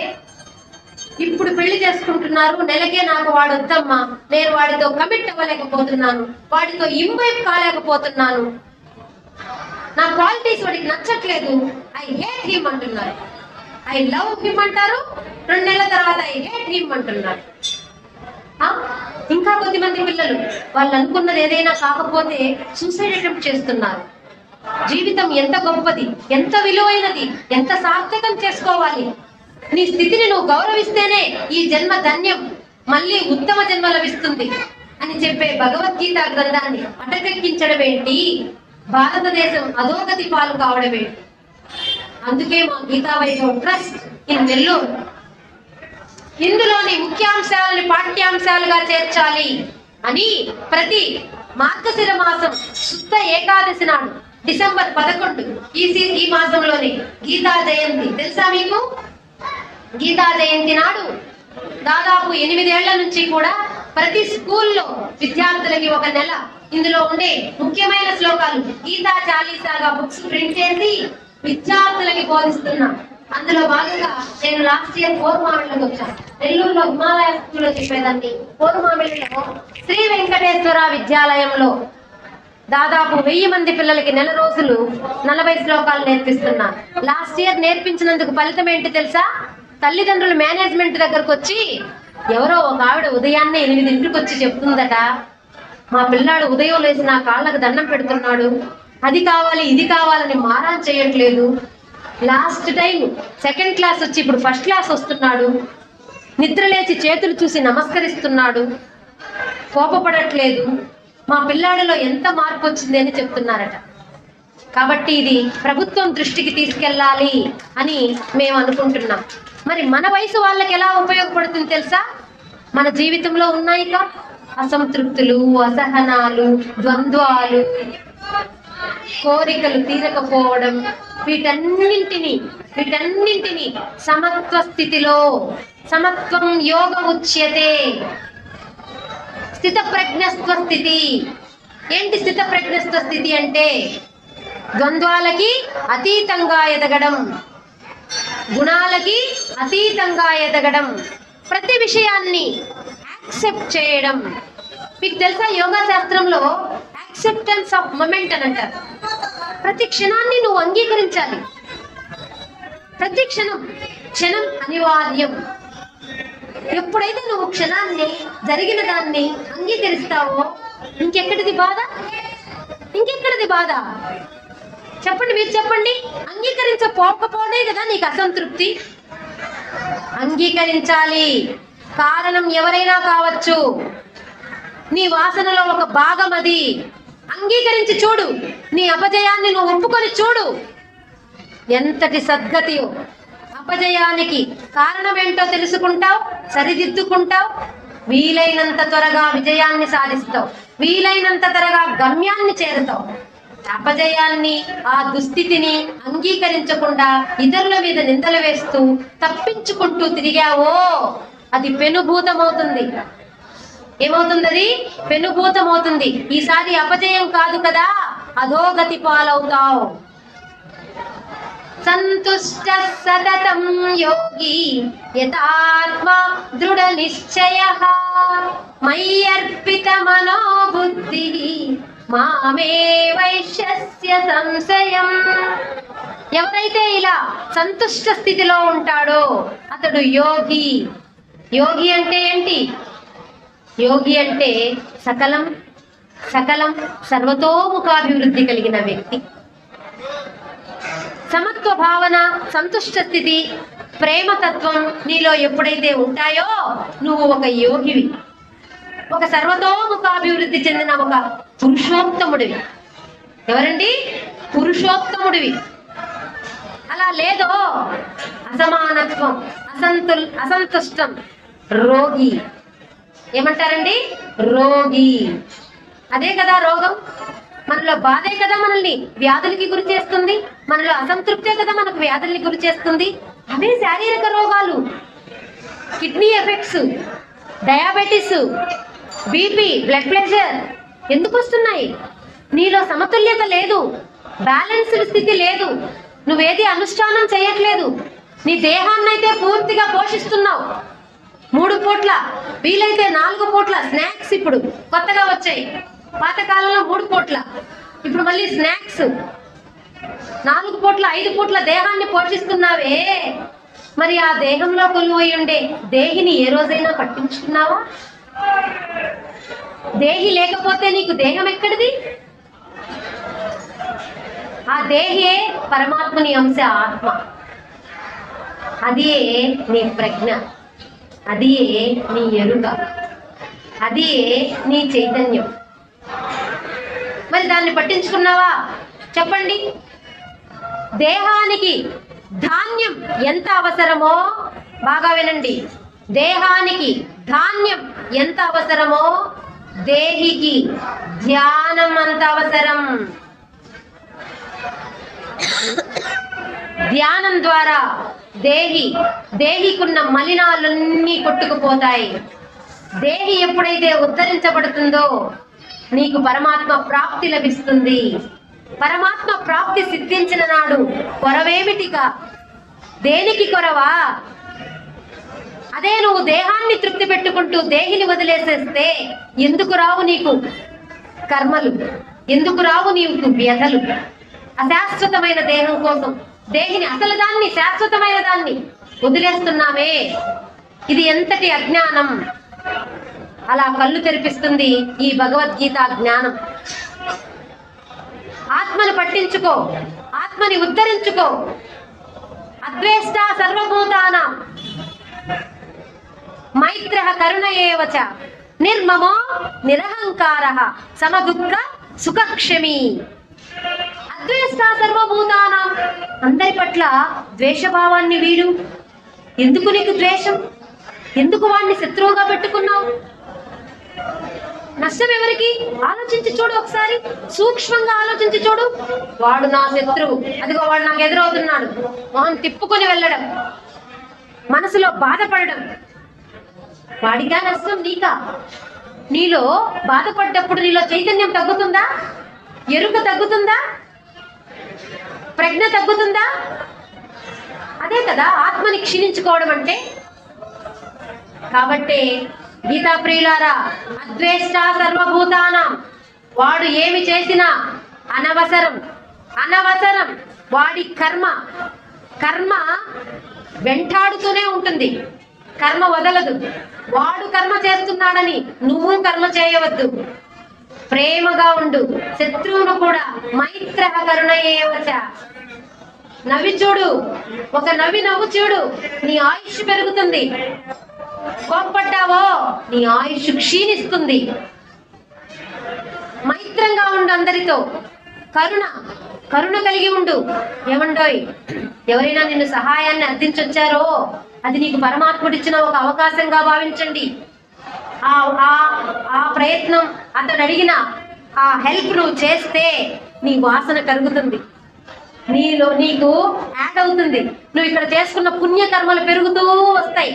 ఇప్పుడు పెళ్లి చేసుకుంటున్నారు, నెలకే నాకు వాడు వద్దమ్మా, నేను వాడితో కమిట్ అవ్వలేకపోతున్నాను, వాడితో ఇంవైప్ కాలేకపోతున్నాను, నా క్వాలిటీస్ వాడికి నచ్చట్లేదు, ఐ హేట్ హిమ్ అంటున్నారు. ఐ లవ్ హిమ్ అంటారు, 2 నెలల తర్వాత ఐ హేట్ హిమ్ అంటున్నారు. ఇంకా కొద్దిమంది పిల్లలు వాళ్ళు అనుకున్నది ఏదైనా కాకపోతే సూసైడ్ అటెంప్ట్ చేస్తున్నారు. జీవితం ఎంత గొప్పది, ఎంత విలువైనది, ఎంత సార్థకం చేసుకోవాలి. నీ స్థితిని నువ్వు గౌరవిస్తేనే ఈ జన్మ ధన్యం, మళ్ళీ ఉత్తమ జన్మ లభిస్తుంది అని చెప్పే భగవద్గీత గ్రంథాన్ని అటకెక్కించడం ఏంటి, భారతదేశం అధోగతి పాలు కావడం ఏంటి. అందుకే మా గీతా వైభవ్ ట్రస్ట్ ఇన్ నెల్లూరు ఇందులోని ముఖ్యాంశాలని పాఠ్యాంశాలుగా చేర్చాలి అని ప్రతి మార్గశిర మాసం శుద్ధ ఏకాదశి నాడు డిసెంబర్ 11 ఈ మాసంలోని గీతా జయంతి తెలుసా మీకు? గీతా జయంతి నాడు దాదాపు 8 ఏళ్ల నుంచి కూడా ప్రతి స్కూల్లో విద్యార్థులకి 1 నెల ఇందులో ఉండే ముఖ్యమైన శ్లోకాలు గీతా చాలీసాగా బుక్స్ ప్రింట్ చేసి విద్యార్థులకి బోధిస్తున్నా. అందులో భాగంగా నేను లాస్ట్ ఇయర్ కోరుమామిళ్ళకి వచ్చాను. నెల్లూరులో హిమాలయ స్కూల్లో చెప్పేదాన్ని. కోరుమామిళ్ళలో శ్రీ వెంకటేశ్వర విద్యాలయంలో దాదాపు 1000 మంది పిల్లలకి నెల రోజులు 40 శ్లోకాలు నేర్పిస్తున్నా. లాస్ట్ ఇయర్ నేర్పించినందుకు ఫలితం ఏంటి తెలుసా? తల్లిదండ్రులు మేనేజ్మెంట్ దగ్గరకు వచ్చి ఎవరో ఒక ఆవిడ ఉదయాన్నే 8 వచ్చి చెప్తుందట, మా పిల్లాడు ఉదయం లేచి నా కాళ్ళకు దండం పెడుతున్నాడు, అది కావాలి ఇది కావాలని మారాన్ చేయట్లేదు, లాస్ట్ టైం 2nd క్లాస్ వచ్చి ఇప్పుడు 1st క్లాస్ వస్తున్నాడు, నిద్ర లేచి చేతులు చూసి నమస్కరిస్తున్నాడు, కోపపడట్లేదు, మా పిల్లాడిలో ఎంత మార్పు వచ్చింది అని చెప్తున్నారట. కాబట్టి ఇది ప్రభుత్వం దృష్టికి తీసుకెళ్ళాలి అని మేము అనుకుంటున్నాం. మరి మన వయసు వాళ్ళకి ఎలా ఉపయోగపడుతుంది తెలుసా? మన జీవితంలో ఉన్నాయిగా అసంతృప్తులు, అసహనాలు, ద్వంద్వాలు, కోరికలు తీరకపోవడం, వీటన్నింటినీ సమత్వ స్థితిలో, సమత్వం యోగ ఉచ్యతే, స్థిత ప్రజ్ఞస్వ స్థితి. ఏంటి స్థిత ప్రజ్ఞస్వ స్థితి అంటే? ద్వంద్వాలకి అతీతంగా ఎదగడం, గుణాలకి అతీతంగా ఎదగడం, ప్రతి విషయాన్ని యాక్సెప్ట్ చేయడం. మీకు తెలుసా యోగా శాస్త్రంలో యాక్సెప్టెన్స్ ఆఫ్ మొమెంట్ అని అంటారు. ప్రతి క్షణాన్ని నువ్వు అంగీకరించాలి. ప్రతి క్షణం అనివార్యం. ఎప్పుడైతే నువ్వు క్షణాన్ని, జరిగిన దాన్ని అంగీకరిస్తావో ఇంకెక్కడిది బాధ? చెప్పండి, మీరు చెప్పండి. అంగీకరించకపోకపోతే కదా నీకు అసంతృప్తి. అంగీకరించాలి. కారణం ఎవరైనా కావచ్చు, నీ వాసనలో ఒక భాగం అది. అంగీకరించి చూడు. నీ అపజయాన్ని నువ్వు ఒప్పుకొని చూడు. ఎంతటి సద్గతియో. అపజయానికి కారణం ఏంటో తెలుసుకుంటావు, సరిదిద్దుకుంటావు, వీలైనంత త్వరగా విజయాన్ని సాధిస్తావు, వీలైనంత త్వరగా గమ్యాన్ని చేరుతావు. అపజయాన్ని, ఆ దుస్థితిని అంగీకరించకుండా ఇతరుల మీద నిందలు వేస్తూ తప్పించుకుంటూ తిరిగావో అది పెనుభూతమవుతుంది. ఏమవుతుంది? అది పెనుభూతమవుతుంది. ఈసారి అపజయం కాదు కదా, అధోగతి పాలవుతావు. సంతుష్ట సతతం యోగి యథాత్మా దృఢ నిశ్చయః మయ్యర్పిత మనోబుద్ధిః మామే వైశ్యస్య సంశయం. ఎవరైతే ఇలా సంతుష్ట స్థితిలో ఉంటాడో అతడు యోగి. యోగి అంటే ఏంటి? యోగి అంటే సకలం సర్వతోముఖాభివృద్ధి కలిగిన వ్యక్తి. సమత్వ భావన, సంతుష్ట స్థితి, ప్రేమతత్వం నీలో ఎప్పుడైతే ఉంటాయో నువ్వు ఒక యోగివి, ఒక సర్వతోముఖాభివృద్ధి చెందిన ఒక పురుషోత్తముడివి. ఎవరండి? పురుషోత్తముడివి. అలా లేదో అసమానత్వం, అసంతుష్టం, రోగి. ఏమంటారండి? రోగి. అదే కదా రోగం. మనలో బాధే కదా మనల్ని వ్యాధులకి గురి చేస్తుంది, మనలో అసంతృప్తే కదా మనకు వ్యాధుల్ని గురి చేస్తుంది. అవే శారీరక రోగాలు. Kidney effects, diabetes, BP, blood pressure ఎందుకు వస్తున్నాయి? నీలో సమతుల్యత లేదు, బ్యాలెన్స్డ్ స్థితి లేదు, నువ్వేది అనుష్ఠానం చేయట్లేదు. నీ దేహాన్నైతే పూర్తిగా పోషిస్తున్నావు 3 పూట్ల, వీలైతే 4 పూట్ల స్నాక్స్. ఇప్పుడు కొత్తగా వచ్చాయి. పాతకాలంలో 3 పూట్ల, ఇప్పుడు మళ్ళీ స్నాక్స్. 4 పూట్ల 5 పూట్ల దేహాన్ని పోషిస్తున్నావే. మరి ఆ దేహంలో కొలువై ఉండే దేహిని ఏ రోజైనా పట్టించుకున్నావా? దేహి లేకపోతే నీకు దేహం ఎక్కడిది? ఆ దేహే పరమాత్మని అంశ ఆత్మ. అదే నీ ప్రజ్ఞ, అదే నీ ఎరుక, అదే నీ చైతన్యం. మరి దాన్ని పట్టించుకున్నావా? చెప్పండి. దేహానికి ధాన్యం ఎంత అవసరమో బాగా వినండి. దేహానికి ధాన్యం ఎంత అవసరమో దేహికి ధ్యానం అంత అవసరం. ధ్యానం ద్వారా దేహికున్న మలినాలన్నీ కొట్టుకుపోతాయి. దేహి ఎప్పుడైతే ఉద్ధరించబడుతుందో నీకు పరమాత్మ ప్రాప్తి లభిస్తుంది. పరమాత్మ ప్రాప్తి సిద్ధించిన నాడు కొరవేమిటిగా? దేనికి కొరవా? అదే నువ్వు దేహాన్ని తృప్తి పెట్టుకుంటూ దేహిని వదిలేసేస్తే ఎందుకు రావు నీకు కర్మలు? ఎందుకు రావు నీకు వ్యధలు? అశాశ్వతమైన దేహం కోసం దేహిని, అసలు దాన్ని, శాశ్వతమైన దాన్ని వదిలేస్తున్నామే. ఇది ఎంతటి అజ్ఞానం! అలా కళ్ళు తెరిపిస్తుంది ఈ భగవద్గీత జ్ఞానం. ఆత్మను పట్టించుకో, ఆత్మని ఉద్ధరించుకో. అద్వేష్ట సర్వభూతానాం మైత్రః కరుణ ఏవ చ నిర్మమో నిరహంకారః సమదుఃఖ సుఖక్షమీ. అద్వేష్ట సర్వభూతానాం, అందరి పట్ల ద్వేషభావాన్ని వీడు. ఎందుకు నీకు ద్వేషం? ఎందుకు వాడిని శత్రువుగా పెట్టుకున్నావు? నష్టం ఎవరికి? ఆలోచించి చూడు, ఒకసారి సూక్ష్మంగా ఆలోచించి చూడు. వాడు నా శత్రువు, అదిగో వాడు నాకు ఎదురవుతున్నాడు, మొహం తిప్పుకొని వెళ్ళడం, మనసులో బాధపడడం, వాడిగా నష్టం నీకా? నీలో బాధపడ్డప్పుడు నీలో చైతన్యం తగ్గుతుందా? ఎరుక తగ్గుతుందా? ప్రజ్ఞ తగ్గుతుందా? అదే కదా ఆత్మని క్షీణించుకోవడం అంటే. కాబట్టి గీతా ప్రియులారా, అద్వేష్ట సర్వభూతానాం, వాడు ఏమి చేసినా అనవసరం, అనవసరం. వాడి కర్మ వెంటాడుతూనే ఉంటుంది, కర్మ వదలదు. వాడు కర్మ చేస్తున్నాడని నువ్వు కర్మ చేయవద్దు. ప్రేమగా ఉండు, శత్రువును కూడా మైత్ర కరుణయేవచ. నవ్వి చూడు, ఒక నవ్వు చూడు, నీ ఆయుష్ పెరుగుతుంది. కోప్పడ్డావో నీ ఆయుష్ క్షీణిస్తుంది. మైత్రంగా ఉండు అందరితో, కరుణ కలిగి ఉండు. ఏమండోయ్, ఎవరైనా నిన్ను సహాయాన్ని అర్థించొచ్చారో అది నీకు పరమాత్ముడిచ్చిన ఒక అవకాశంగా భావించండి. ఆ ప్రయత్నం, అతను అడిగిన ఆ హెల్ప్ నువ్వు చేస్తే నీ వాసన కరుగుతుంది, నీకు యాడ్ అవుతుంది. నువ్వు ఇక్కడ చేసుకున్న పుణ్యకర్మలు పెరుగుతూ వస్తాయి,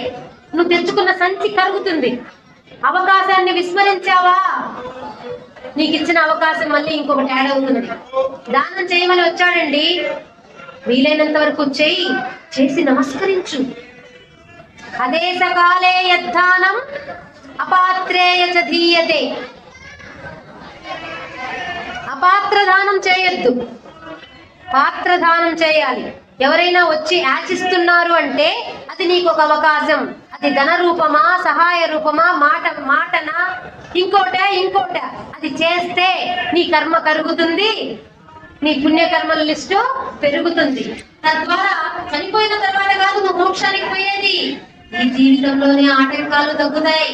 నువ్వు తెచ్చుకున్న సంచి కరుగుతుంది. అవకాశాన్ని విస్మరించావా, నీకు ఇచ్చిన అవకాశం మళ్ళీ ఇంకొకటి యాడ్ అవుతుంది. దానం చేయమని వచ్చాడండి, వీలైనంత వరకు చేసి నమస్కరించు. అదే సకాలే యద్దానం అపాత్రేయ చ ధీయతే. అపాత్రదానం చేయొద్దు, పాత్రదానం చేయాలి. ఎవరైనా వచ్చి యాచిస్తున్నారు అంటే అది నీకు ఒక అవకాశం. అది ధన రూపమా, సహాయ రూపమా, మాటనా, ఇంకోట, అది చేస్తే నీ కర్మ కరుగుతుంది, నీ పుణ్యకర్మల లిస్టు పెరుగుతుంది. తద్వారా చనిపోయిన తర్వాత కాదు నువ్వు మోక్షానికి పోయేది, ఈ జీవితంలోనే ఆటంకాలు తగ్గుతాయి,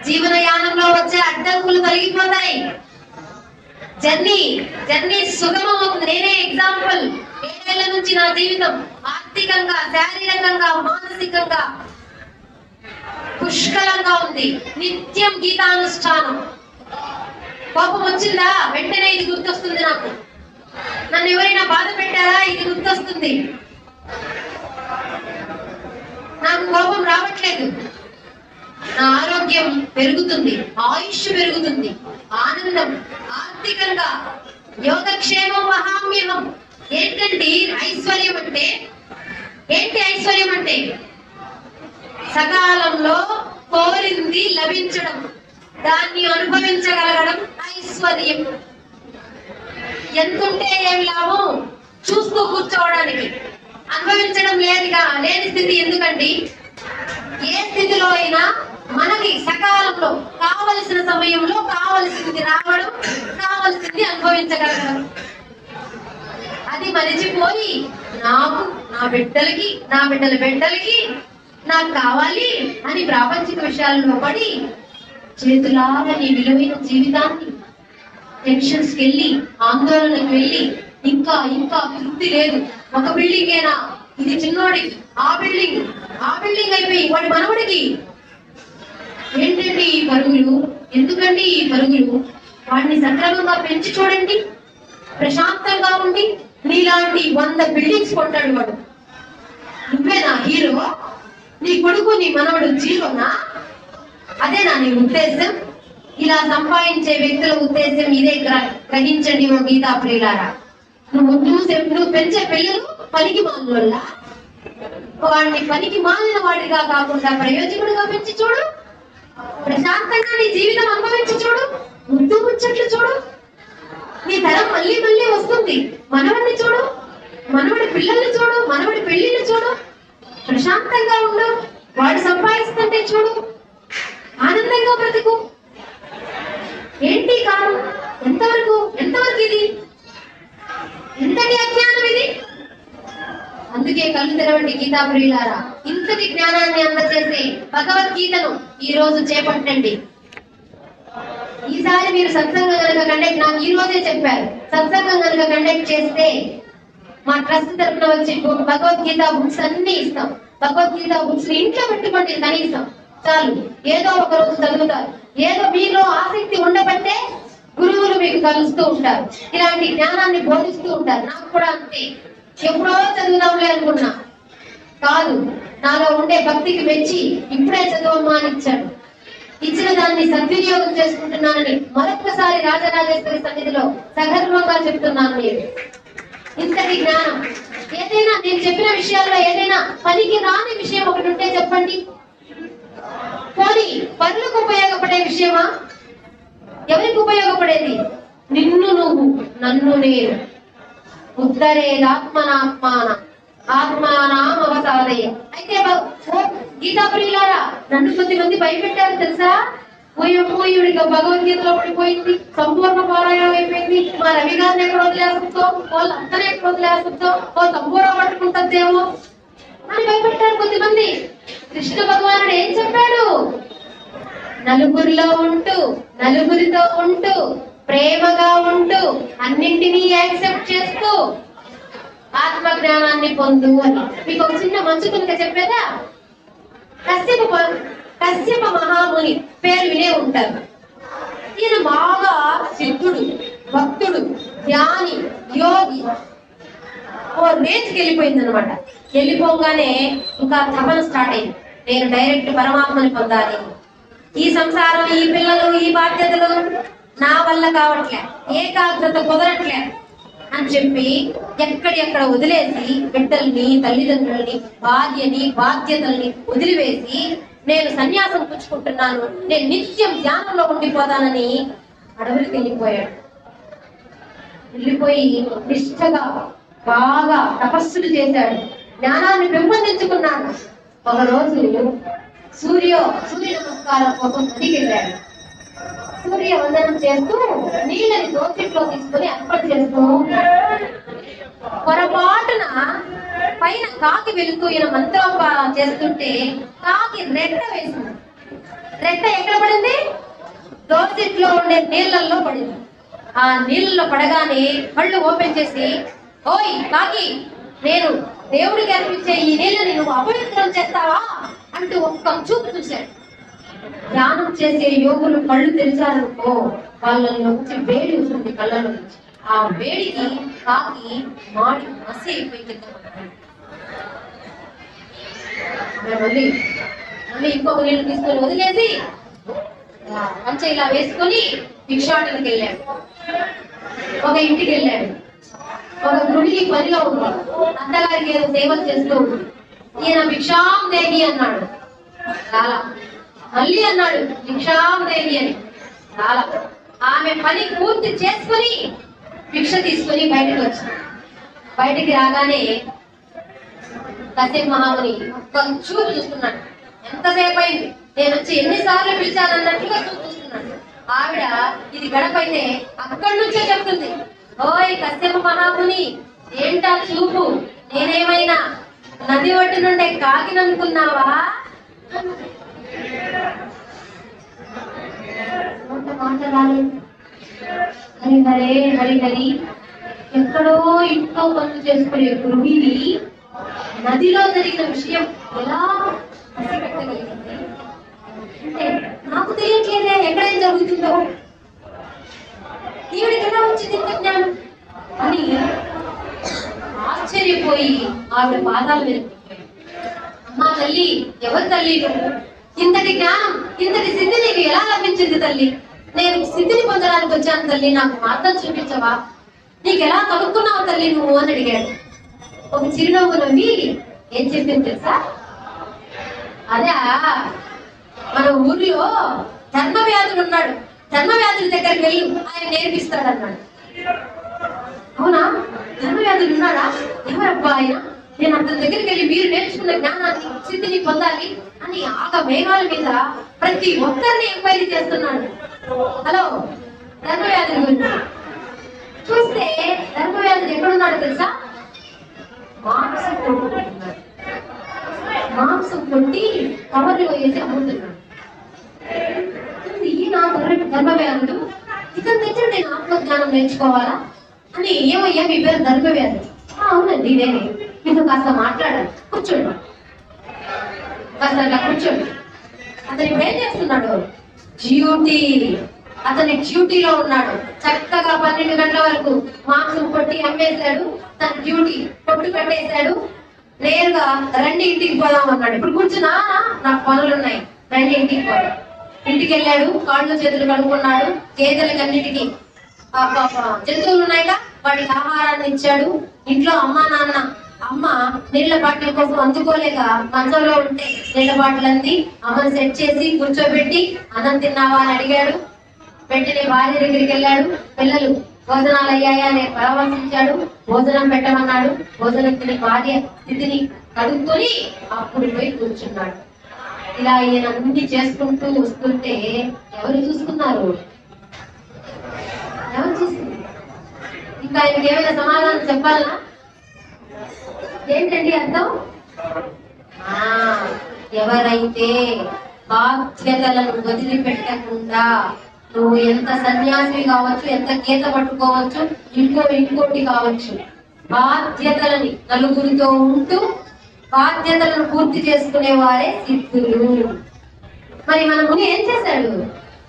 జీవనయానంలో వచ్చే అడ్డంకులు తొలగిపోతాయి, జర్నీ సుగమం అవుతుంది. నేనే ఎగ్జాంపుల్. 7 ఏళ్ల నుంచి నా జీవితం ఆర్థికంగా, శారీరకంగా, మానసికంగా పుష్కలంగా ఉంది. నిత్యం గీతానుష్ఠానం. కోపం వచ్చిందా వెంటనే ఇది గుర్తొస్తుంది నాకు. నన్ను ఎవరైనా బాధ పెట్టారా ఇది గుర్తొస్తుంది. నాకు కోపం రావట్లేదు, నా ఆరోగ్యం పెరుగుతుంది, ఆయుష్ పెరుగుతుంది, ఆనందం, ఆర్థికంగా యోగక్షేమం మహామ్యహం. ఏంటండి ఐశ్వర్యం అంటే? ఏంటి ఐశ్వర్యం అంటే? సకాలంలో కోరింది లభించడం, దాన్ని అనుభవించగలగడం ఐశ్వర్యం. ఎంతుంటే ఏమి లాభం చూస్తూ కూర్చోవడానికి, అనుభవించడం లేని స్థితి ఎందుకండి? ఏ స్థితిలో అయినా మనకి సకాలంలో కావలసిన సమయంలో కావలసింది రావడం, కావలసింది అనుభవించగలగడం. అది మరిచిపోయి నాకు, నా బిడ్డల బిడ్డలకి నాకు కావాలి అని ప్రాపంచిక విషయాల్లో పడి చేతులారా నీ విలువైన జీవితాన్ని టెన్షన్స్కి వెళ్ళి, ఆందోళనకు వెళ్ళి, ఇంకా తృప్తి లేదు. ఒక బిల్డింగేనా, ఇది చిన్నోడికి, ఆ బిల్డింగ్ అయిపోయి వాడి మనవడికి. ఏంటండి ఈ పరుగులు? ఎందుకండి ఈ పరుగులు? వాడిని సక్రమంగా పెంచి చూడండి, ప్రశాంతంగా ఉండి నీలాంటి 100 బిల్డింగ్స్ కొంటాడు వాడు. నువ్వేనా హీరో? నీ కొడుకు, నీ మనవడు జీరోనా? అదేనా నీ ఉద్దేశం? ఇలా సంపాదించే వ్యక్తుల ఉద్దేశం ఇదే. గ్రహించండి ఓ గీతా ప్రియులారా. నువ్వు పెంచే పిల్లలు పనికి మాలిన వాడిని పనికి మాలిన వాడిగా కాకుండా ప్రయోజకుడిగా పెంచి చూడు, ప్రశాంతంగా నీ జీవితం అనుభవించి చూడు, ముచ్చట్లు చూడు, నీ తరం మళ్ళీ వస్తుంది. మనవడిని చూడు, మనవడి పిల్లల్ని చూడు, మనవడి పెళ్లిని చూడు, ప్రశాంతంగా ఉండు, వాడు సంపాదిస్తుంటే చూడు, ఆనందంగా బ్రతుకు. ఏంటి కాదు? ఎంతవరకు ఇది? ఎంతటి అజ్ఞానం ఇది? అందుకే కళ్ళు తెరవండి గీతా ప్రియులారా. ఇంతటి జ్ఞానాన్ని అందజేసే భగవద్గీతను ఈ రోజు చేపట్టండి. ఈసారి మీరు సత్సంగం కనుక కండక్ట్, నాకు ఈ రోజే చెప్పారు, సత్సంగం కనుక కండక్ట్ చేస్తే మా ట్రస్ట్ తరఫున వచ్చి భగవద్గీత బుక్స్ అన్ని ఇస్తాం. భగవద్గీత బుక్స్ ఇంట్లో పెట్టుకోండి, కనీసం చాలు, ఏదో ఒక రోజు చదువుతారు. ఏదో మీలో ఆసక్తి ఉండబట్టే గురువులు మీకు కలుస్తూ ఉంటారు, ఇలాంటి జ్ఞానాన్ని బోధిస్తూ ఉంటారు. నాకు కూడా అంతే, ఎప్పుడో చదువుదాంలే అనుకున్నా, కాదు, నాలో ఉండే భక్తికి మెచ్చి ఇప్పుడే చదువమ్మా అని ఇచ్చాడు. ఇచ్చిన దాన్ని సద్వినియోగం చేసుకుంటున్నానని మరొక్కసారి రాజరాజేశ్వరి సన్నిధిలో సగర్వంగా చెప్తున్నాను. నేను ఇంతటి జ్ఞానం, ఏదైనా నేను చెప్పిన విషయాల్లో ఏదైనా పనికి రాని విషయం ఒకటి ఉంటే చెప్పండి. పోనీ పనులకు ఉపయోగపడే విషయమా? ఎవరికి ఉపయోగపడేది? నిన్ను నువ్వు, నన్ను నేను. ఉద్ధరేదాత్మనాత్మాన ఆత్మానామవసాదయ. అయితే గీతా ప్రియులారా, నన్ను కొద్దిమంది భయపెట్టారు తెలుసా? ఈవిడికి భగవద్గీతలో పడిపోయింది, సంపూర్ణ పారాయణం అయిపోయింది, మా రవి గారిని ఎక్కడ వదిలేస్తుందో, వాళ్ళందరూ ఎక్కడ వదిలేస్తుందో, వాళ్ళు సంపూర్ణ పట్టుకుంటుందేమో అని భయపెట్టారు కొద్దిమంది. కృష్ణ భగవానుడు ఏం చెప్పాడు? నలుగురిలో ఉంటూ, నలుగురితో ఉంటూ, ప్రేమగా ఉంటూ, అన్నింటినీ యాక్సెప్ట్ చేస్తూ ఆత్మ జ్ఞానాన్ని పొందు అని. మీకు ఒక చిన్న మంచు కనుక చెప్పేదా? కశ్యప మహాముని పేరు వినే ఉంటారు. ఈయన బాగా సిద్ధుడు, భక్తుడు, జ్ఞాని, యోగి. ఓ రేంజ్కి వెళ్ళిపోయింది అనమాట. వెళ్ళిపోగానే ఇంకా తపన స్టార్ట్ అయింది, నేను డైరెక్ట్ పరమాత్మని పొందాలి, ఈ సంసారం, ఈ పిల్లలు, ఈ బాధ్యతలు నా వల్ల కావట్లే, ఏకాగ్రత కుదరట్లే అని చెప్పి ఎక్కడెక్కడ వదిలేసి, బిడ్డల్ని, తల్లిదండ్రుల్ని, భార్యని, బాధ్యతల్ని వదిలివేసి నేను సన్యాసం పుచ్చుకుంటున్నాను, నేను నిత్యం ధ్యానంలో ఉండిపోతానని అడవులకు వెళ్ళిపోయాడు. వెళ్ళిపోయి నిష్ఠగా బాగా తపస్సులు చేశాడు, జ్ఞానాన్ని పెంపొందించుకున్నాడు. ఒకరోజు సూర్య నమస్కారం కోసం నదికి వెళ్ళాడు. సూర్య వందనం చేస్తూ నీళ్ళని దోసిట్లో తీసుకుని అర్పణ చేస్తూ పొరపాటున పైన కాకి వెళుతూ ఈయన మంత్రం చేస్తుంటే కాకి రెట్ట వేసింది. రెట్ట ఎక్కడ పడింది? దోసిట్లో ఉండే నీళ్ళల్లో పడింది. ఆ నీళ్ళలో పడగానే కళ్ళు ఓపెన్ చేసి, ఓయ్ కాకి, నేను దేవుడికి అర్పించే ఈ నీళ్ళని నువ్వు అపవిత్రం చేస్తావా అంటూ ఒక్క చూపు చూశాడు. ధ్యానం చేసే యోగులు కళ్ళు తెరిచారనుకో, వాళ్ళలో నుంచి వేడి వస్తుంది కళ్ళలో నుంచి. ఆ వేడికి కాకి మాడి మసి అయిపోయి కింద పడ్డాడు. మళ్ళీ ఇంకొక నీళ్ళు తీసుకొని వదిలేసి మంచి ఇలా వేసుకొని భిక్షాటనకి వెళ్ళాడు. ఒక ఇంటికి వెళ్ళాడు. ఒక గృహిణి పనిలో ఉంది, అత్తగారికి ఏదో సేవలు చేస్తూ ఉంది. ఈయన భిక్షాం దేవి అన్నాడు. చాలా మళ్ళీ అన్నాడు భిక్షాం దేవి అని. చాలా ఆమె పని పూర్తి చేసుకుని భిక్ష తీసుకుని బయటకు వచ్చింది. బయటికి రాగానే కశ్యప మహాముని ఒక్క చూపు చూస్తున్నాడు. ఎంతసేపు అయింది, నేను వచ్చి ఎన్నిసార్లు పిలిచాను అన్నట్లుగా చూస్తున్నాడు. ఆవిడ ఇది గడపైతే అక్కడి నుంచే చెప్తుంది, ఓయ్ కశ్యప మహాముని, ఏంటా చూపు, నేనేమైనా నది ఒడ్డు నుండే కాకిని అనుకున్నావా? హరి హరే హరి హరి. ఎక్కడో ఇంట్లో పనులు చేసుకునే గృహిణి నదిలో జరిగిన విషయం ఎలా పసిగట్టగలిగింది అంటే నాకు తెలియట్లేదే ఎక్కడేం జరుగుతుందో, ఈవిడికి ఎలా వచ్చింది జ్ఞానం అని ఆశ్చర్యపోయి ఆవిడ పాదాలు వెలిగిపోయాడు. అమ్మా తల్లి, ఎవరు తల్లి నువ్వు? ఇంతటి జ్ఞానం, ఇంతటి సిద్ధి నీకు ఎలా లభించింది తల్లి? నేను సిద్ధిని పొందడానికి వచ్చాను తల్లి, నాకు మార్గం చూపించవా? నీకు ఎలా కనుక్కున్నావు తల్లి నువ్వు అని అడిగాడు. ఒక చిరునవ్వు నవ్వి ఏం చెప్పింది తెలుసా? అదే మన ఊర్లో ధర్మవ్యాధుడు ఉన్నాడు, ధర్మవ్యాధుడి దగ్గరికి వెళ్ళి ఆయన నేర్పిస్తాడు అన్నాడు. అవునా, ధర్మవ్యాధుడు ఉన్నాడా? ఎవరబ్బా ఆయన? నేను అతని దగ్గరికి వెళ్ళి మీరు నేర్చుకున్న జ్ఞానాన్ని, సిద్ధిని పొందాలి అని ఆగ మేఘాల మీద ప్రతి ఒక్కరిని ఎంక్వైరీ చేస్తున్నాడు. హలో, ధర్మవ్యాధుడి గురించి చూస్తే ధర్మవ్యాధుడు ఎక్కడున్నాడు తెలుసా? మాంసం కొట్టుకుంటున్నాడు. మాంసం కొట్టి కవర్లు వేసి అమ్ముతున్నాడు. ఈ నా ధర్మవ్యాధుడు ఇతని దగ్గర నేను ఆత్మజ్ఞానం నేర్చుకోవాలా అని. ఏమయ్యా మీ పేరు ధర్మవ్యాధి? అవునండి నేనే. మీతో కాస్త మాట్లాడాలి, కూర్చోండి. కాస్త అట్లా కూర్చోండి. అతను ఇప్పుడు ఏం చేస్తున్నాడు? డ్యూటీ. అతని డ్యూటీలో ఉన్నాడు. చక్కగా 12 గంటల వరకు మాంసం కొట్టి అమ్మేశాడు. తన డ్యూటీ కొట్టు కట్టేశాడు. నేరుగా రండి ఇంటికి పోదాం అన్నాడు. ఇప్పుడు కూర్చున్నా, నాకు పనులు ఉన్నాయి, రండి ఇంటికి పోదాం. ఇంటికి వెళ్ళాడు. కాళ్ళు చేతులు కడుక్కున్నాడు. గేదెలకి అన్నిటికీ జంతువులు ఉన్నాయిగా, వాటికి ఆహారాన్ని ఇచ్చాడు. ఇంట్లో అమ్మ నాన్న, అమ్మ నీళ్ల బాటిల్ కోసం అందుకోలేక మంచంలో ఉంటే నీళ్ల బాటిల్ అంది. అమ్మని సెట్ చేసి కూర్చోబెట్టి అన్నం తిన్నావా అని అడిగాడు. వెంటనే భార్య దగ్గరికి వెళ్ళాడు. పిల్లలు భోజనాలు అయ్యాయా అని పరామర్శించాడు. భోజనం పెట్టమన్నాడు. భోజనం తిని భార్య స్థితిని కడుక్కొని అప్పుడు పోయి కూర్చున్నాడు. ఇలా ఈయన అన్ని చేసుకుంటూ వస్తుంటే ఎవరు చూసుకున్నారు? ఎవరు చూసుకున్నారు? ఇంకా ఆయనకి ఏమైనా సమాధానం చెప్పాలా? ఏంటండి అర్థం? ఎవరైతే బాధ్యతలను వదిలిపెట్టకుండా, నువ్వు ఎంత సన్యాసి కావచ్చు, ఎంత గీత పట్టుకోవచ్చు, ఇంకోటి కావచ్చు, బాధ్యతలని నలుగురితో ఉంటూ బాధ్యతలను పూర్తి చేసుకునే వారే సిద్ధులు. మరి మన ముని ఏం చేశాడు?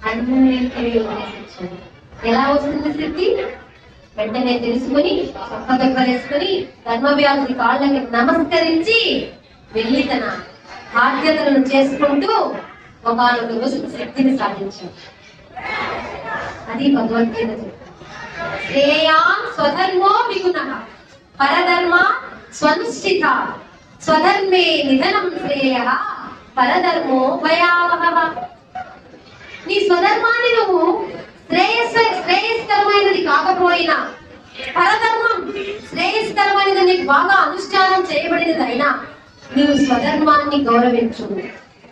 అన్నింటినీ ఉపదేశించాడు. ఎలా వస్తుంది సిద్ధి? వెంటనే తెలుసుకుని చొక్క దెబ్బలేసుకుని ధర్మవ్యాధుడి కాళ్ళకి నమస్కరించి వెళ్ళి తన బాధ్యతలను చేసుకుంటూ ఒకనొక రోజు శక్తిని సాధించాడు. అది భగవద్గీత. శ్రేయాన్ స్వధర్మో విగుణః పరధర్మ స్వనుష్ఠిత స్వధర్మే నిధనం శ్రేయః పరధర్మో భయావహః. నీ స్వధర్మాన్ని నువ్వు శ్రేయస్కరమైనది కాకపోయినా, పరధర్మం శ్రేయస్కరమైనది నీకు బాగా అనుష్ఠానం చేయబడినది అయినా, నీవు స్వధర్మాన్ని గౌరవించు.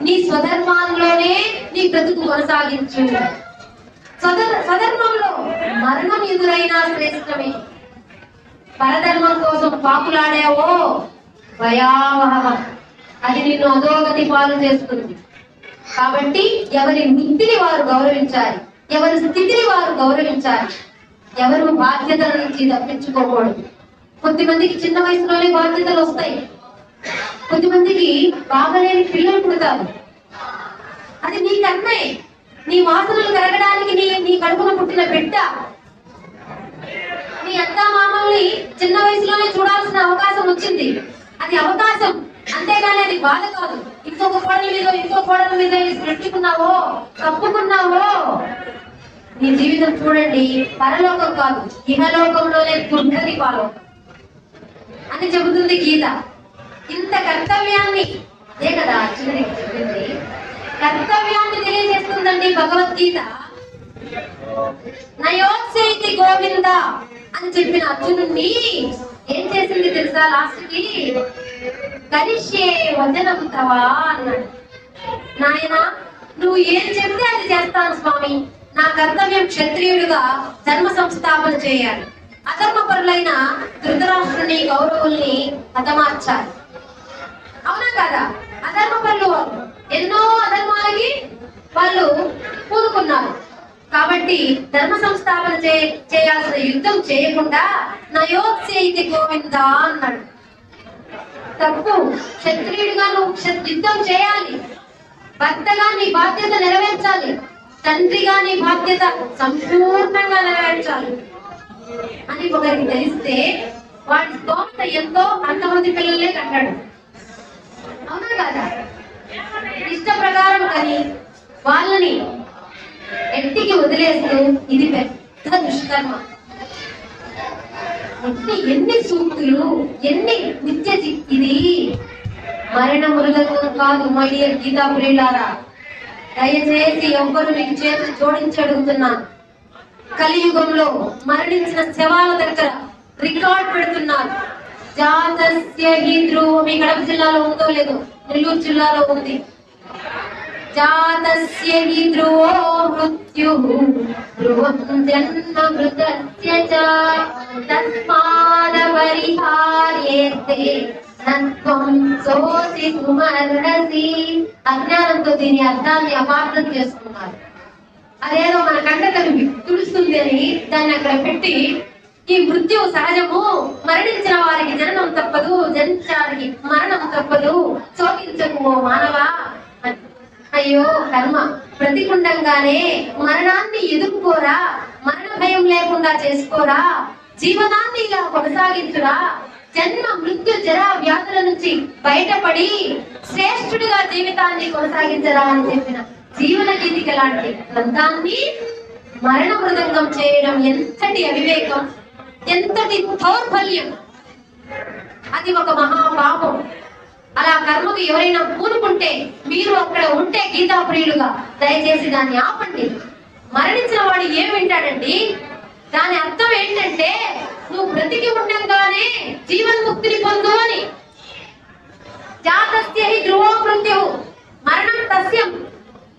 నీ స్వధర్మాల్లోనే నీ బ్రతుకు కొనసాగించు. స్వధర్మంలో మరణం ఎదురైనా శ్రేష్టమే. పరధర్మం కోసం పాపులాడావో భయావహం, అది నిన్ను అధోగతి పాలు చేస్తుంది. కాబట్టి ఎవరి వృత్తిని వారు గౌరవించాలి, ఎవరి స్థితిని వారు గౌరవించాలి. ఎవరు బాధ్యతల నుంచి తప్పించుకోకూడదు. కొద్దిమందికి చిన్న వయసులోనే బాధ్యతలు వస్తాయి. కొద్దిమందికి బాగలేని పిల్లలు పుడతారు. అది నీ కర్మే. నీ వాసనలు కరగడానికి నీ కడుపున పుట్టిన బిడ్డ. నీ అత్త మామల్ని చిన్న వయసులోనే చూడాల్సిన అవకాశం వచ్చింది. అది అవకాశం, అంతేగాని అది బాధ కాదు. ఇంకొక కోడల మీద పెట్టుకున్నావో, కప్పుకున్నావో, నీ జీవితం చూడండి పరలోకం కాదు, ఇహలోకంలోనే దుర్గతి పాలోకం అని చెబుతుంది గీత. ఇంత కర్తవ్యాన్ని కదా అర్జునుడికి చెప్పింది. కర్తవ్యాన్ని తెలియజేస్తుందండి భగవద్గీత. నయోత్సేతి గోవింద అని చెప్పిన అర్జునుడిని ఏం చేసింది తెలుసా? లాస్ట్ కి కరిష్యే వచనం తవా అన్నాడు. నాయన నువ్వు ఏం చెప్తే అది చేస్తాను స్వామి. నా కర్తవ్యం క్షత్రియుడిగా ధర్మ సంస్థాపన చేయాలి. అధర్మపరులైన ధృతరాష్ట్రుని కౌరవుల్ని హతమార్చాలి. అవునా కదా? అధర్మపరులు ఎన్నో అధర్మాలకి వాళ్ళు పూనుకున్నారు. కాబట్టి ధర్మ సంస్థాపన చేయాల్సిన యుద్ధం చేయకుండా నయోత్సేతి గోవింద అన్నాడు. తప్పు. క్షత్రియుడిగా నువ్వు యుద్ధం చేయాలి. భర్తగా నీ బాధ్యత నెరవేర్చాలి. తండ్రిగా నీ బాధ్యత సంపూర్ణంగా నెరవేర్చాలి అని ఒకరికి తెలిస్తే వాడి స్తోమత ఎంతో అంతమంది పిల్లలే కంటాడు. అవునా కదా? ఇష్ట ప్రకారం కానీ వాళ్ళని ఎట్టికి వదిలేస్తూ ఇది పెద్ద దుష్కర్మ. ఎన్ని సూక్తులు, ఎన్ని నిత్య ఇది మరణ మృగం కాదు. మై డియర్ గీతా ప్రియులారా, దయచేసి ఎవ్వరు మీకు చేతులు జోడించి అడుగుతున్నాను. కలియుగంలో మరణించిన శవాల దగ్గర రికార్డ్ పెడుతున్నారు. జాతస్య హి ధ్రువం, మీ కడప జిల్లాలో ఉందో లేదో, నెల్లూరు జిల్లాలో ఉంది. జాతస్య హి ధ్రువో మృత్యుః ధ్రువం జన్మ మృతస్య చ తస్మాద పరిహార్యేతే నత్వం శోచితుమర్హసి. అజ్ఞానంతో దీని అర్థాన్ని అపార్థం చేసుకున్నారు. అదేదో మన కంటతను తుడుస్తుంది అని దాన్ని అక్కడ పెట్టి, ఈ మృత్యువు సహజము, మరణించిన వారికి జననం తప్పదు, జనించడానికి మరణం తప్పదు, శోకించకు ఓ మానవా. అయ్యో కర్మ, ప్రతికుండంగానే మరణాన్ని ఎదుర్కోరా, మరణ భయం లేకుండా చేసుకోరా, జీవనాన్ని ఇలా కొనసాగించురా, జన్మ మృత్యు జరా వ్యాధుల నుంచి బయటపడి శ్రేష్ఠుడిగా జీవితాన్ని కొనసాగించరా అని చెప్పిన జీవన గీతిక లాంటి గ్రంథాన్ని మరణ మృదంగం చేయడం ఎంతటి అవివేకం, ఎంతటి దౌర్బల్యం. అది ఒక మహాపాపం. అలా కర్మకు ఎవరైనా పూనుకుంటే, మీరు అక్కడ ఉంటే గీతా ప్రియులుగా దయచేసి దాన్ని ఆపండి. మరణించిన వాడు ఏం వింటాడండి? దాని అర్థం ఏంటంటే, నువ్వు బ్రతికి ఉండగానే జీవన్ముక్తిని పొందు అని. జాతస్య హి ధ్రువో మృత్యు, మరణం తస్యం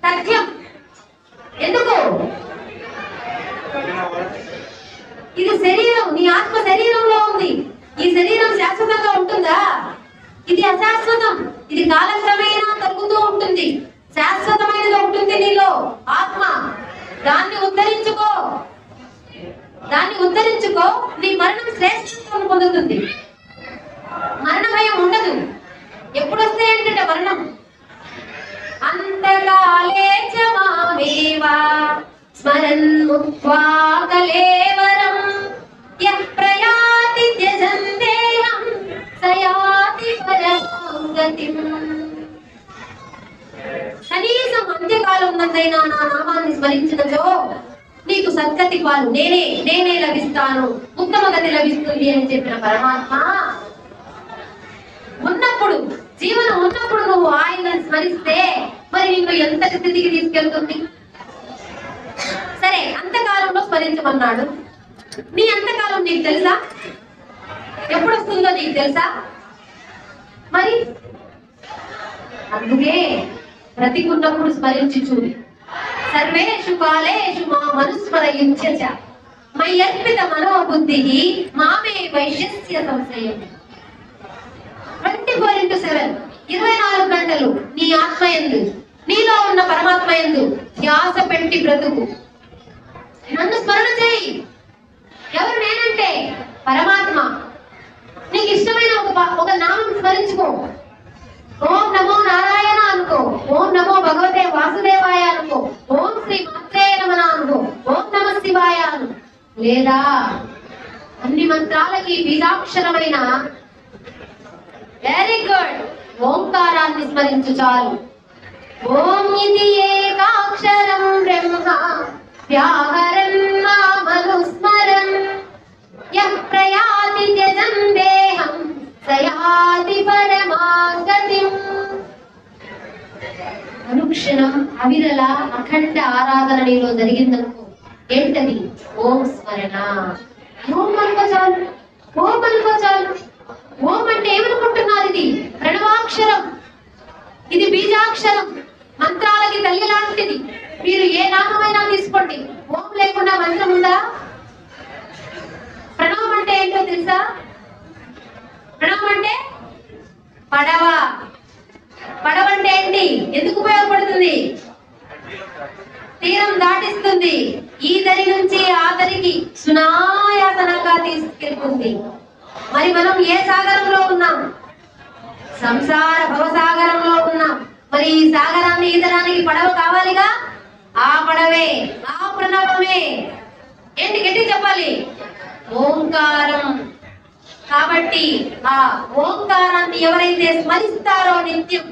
తథ్యం. ఎందుకు? ఇది శరీరం, నీ ఆత్మ శరీరంలో ఉంది. ఈ శరీరం శాశ్వతంగా ఉంటుందా? ఇది అశాశ్వతం. ఇది కాలక్రమేణా తగ్గుతూ ఉంటుంది. శాశ్వతమైనది ఉంటుంది నీలో ఆత్మ. దాన్ని ఉద్ధరించుకో, దాన్ని ఉద్ధరించుకో. నీ మరణం శ్రేష్ఠత్వం పొందుతుంది. మరణ భయం ఉండదు. ఎప్పుడు వస్తాయంటే మరణం, అంతకాలే చ మామేవ స్మరన్ ముక్త్వా కలేవరం యః ప్రయాతి త్యజన్ దేహం సయాతి పరమాం గతిం. కనీసం అంత్యకాలం నందైనా నా నామాన్ని స్మరించినచో నీకు సద్గతి పాలు నేనే లభిస్తాను, ఉత్తమ గతి లభిస్తుంది అని చెప్పిన పరమాత్మ ఉన్నప్పుడు, జీవనం ఉన్నప్పుడు నువ్వు ఆయన స్మరిస్తే మరి నిన్ను ఎంత స్థితికి తీసుకెళ్తుంది? సరే, అంతకాలంలో స్మరించమన్నాడు. నీ అంతకాలం నీకు తెలుసా? ఎప్పుడు వస్తుందో నీకు తెలుసా? మరి అందుకే బ్రతికున్నప్పుడు స్మరించి చూడు. సర్వేషు కాలేషు మా మనుస్మరయుంచ మయ్యర్పిత మనోబుద్ధి మామే వైశ్యస్య సంశయం. 24/7 24 గంటలు నీ ఆత్మయందు, నీలో ఉన్న పరమాత్మయందు ధ్యాస పెట్టి బ్రతుకు. నన్ను స్మరణ చేయి. ఎవరు నేనంటే? పరమాత్మ. నీకు ఇష్టమైన ఒక నామం స్మరించుకో. ఓం నమో నారాయణ అనుకో, ఓం నమో భగవతే వాసుదేవాయ అనుకో, ఓం శ్రీ మాత్రే నమః అనుకో, ఓం నమ శివాయ అను. లేదా అన్ని మంత్రాలకి బీజాక్షరమైన వెరీ గుడ్ ఓంకారాన్ని స్మరించు చాలు. ఓం ఇది ఏకాక్షరం బ్రహ్మ వ్యాహరన్ నామనుస్మరన్ యః ప్రయాతి త్యజన్ దేహం సయాతి పరమాం గతిం. అనుక్షణం అవిరల అఖండ ఆరాధన నీలో జరిగిందనుకో, ఏంటది? ఓం స్మరణ. ఓం అనుకో చాలు, ఓం అనుకో చాలు. ఓం అంటే ఏమనుకుంటున్నారు? ఇది ప్రణవాక్షరం, ఇది బీజాక్షరం, మంత్రాలకి తల్లి లాంటిది. మీరు ఏ నామమైనా తీసుకోండి, ఓం లేకుండా మంత్రం ఉందా? ప్రణవం అంటే ఏంటో తెలుసా? ప్రణవం అంటే పడవ. పడవ అంటే ఏంటి? ఎందుకు ఉపయోగపడుతుంది? తీరం దాటిస్తుంది. ఈ దరి నుంచి ఆ దరికి సునాయాసనంగా తీసుకెళ్తుంది. మరి మనం ఏ సాగరంలో ఉన్నాం? సంసార భవసాగరంలో ఉన్నాం. మరి ఈ సాగరాన్ని ఈదడానికి పడవ కావాలిగా. ఆ పడవే, ఆ ప్రణవమే ఏంటి? గట్టి చెప్పాలి, ఓంకారం. కాబట్టి ఆ ఓంకారాన్ని ఎవరైతే స్మరిస్తారో నిత్యం,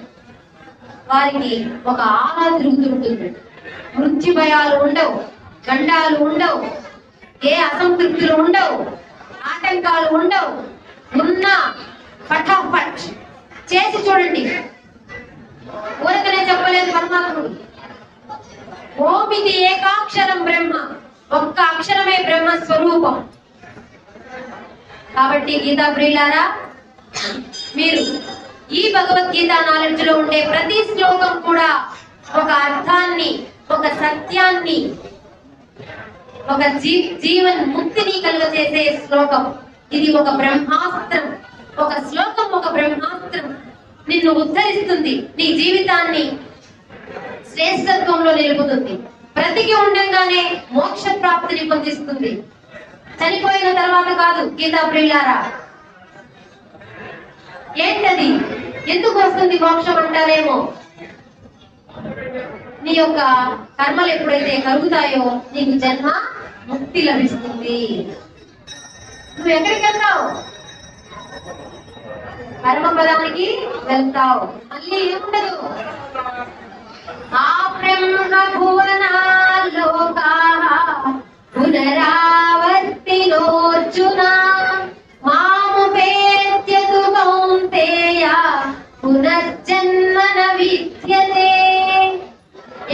వారికి ఒక ఆలా తిరుగుతుంటుంది. మృత్యు భయాలు ఉండవు, గండాలు ఉండవు, ఏ అసంతృప్తులు ఉండవు, ఆటంకాలు ఉండవు. ఉన్న ఫటాఫట్ చేసి చూడండి. ఊరకనే చెప్పలేదు పరమాత్ముడు. ఓం ఇది ఏకాక్షరం బ్రహ్మ, ఒక్క అక్షరమే బ్రహ్మ స్వరూపం. కాబట్టి గీతా ప్రియులారా, మీరు ఈ భగవద్గీత నాలెడ్జ్ లో ఉండే ప్రతి శ్లోకం కూడా ఒక అర్థాన్ని, ఒక సత్యాన్ని, ఒక జీవన్ ముక్తిని కలుగజేసే శ్లోకం. ఇది ఒక బ్రహ్మాస్త్రం. ఒక శ్లోకం ఒక బ్రహ్మాస్త్రం. నిన్ను ఉద్ధరిస్తుంది, నీ జీవితాన్ని శ్రేష్టత్వంలో నిలుపుతుంది. బ్రతికి ఉండగానే మోక్ష ప్రాప్తిని పొందిస్తుంది, చనిపోయిన తర్వాత కాదు. గీతా ప్రియులారా, ఏంటది? ఎందుకు వస్తుంది మోక్షం అంటారేమో. నీ యొక్క కర్మలు ఎప్పుడైతే కలుగుతాయో నీకు జన్మ ముక్తి లభిస్తుంది. నువ్వు ఎక్కడికి వెళ్తావు? పరమపదానికి వెళ్తావు. మళ్ళీ ఏముండదు. ఆ బ్రహ్మ భువనాలోకా పునరావర్తినోర్జున మాముపేత్యతు కౌంతేయ పునర్జన్మన విద్యతే.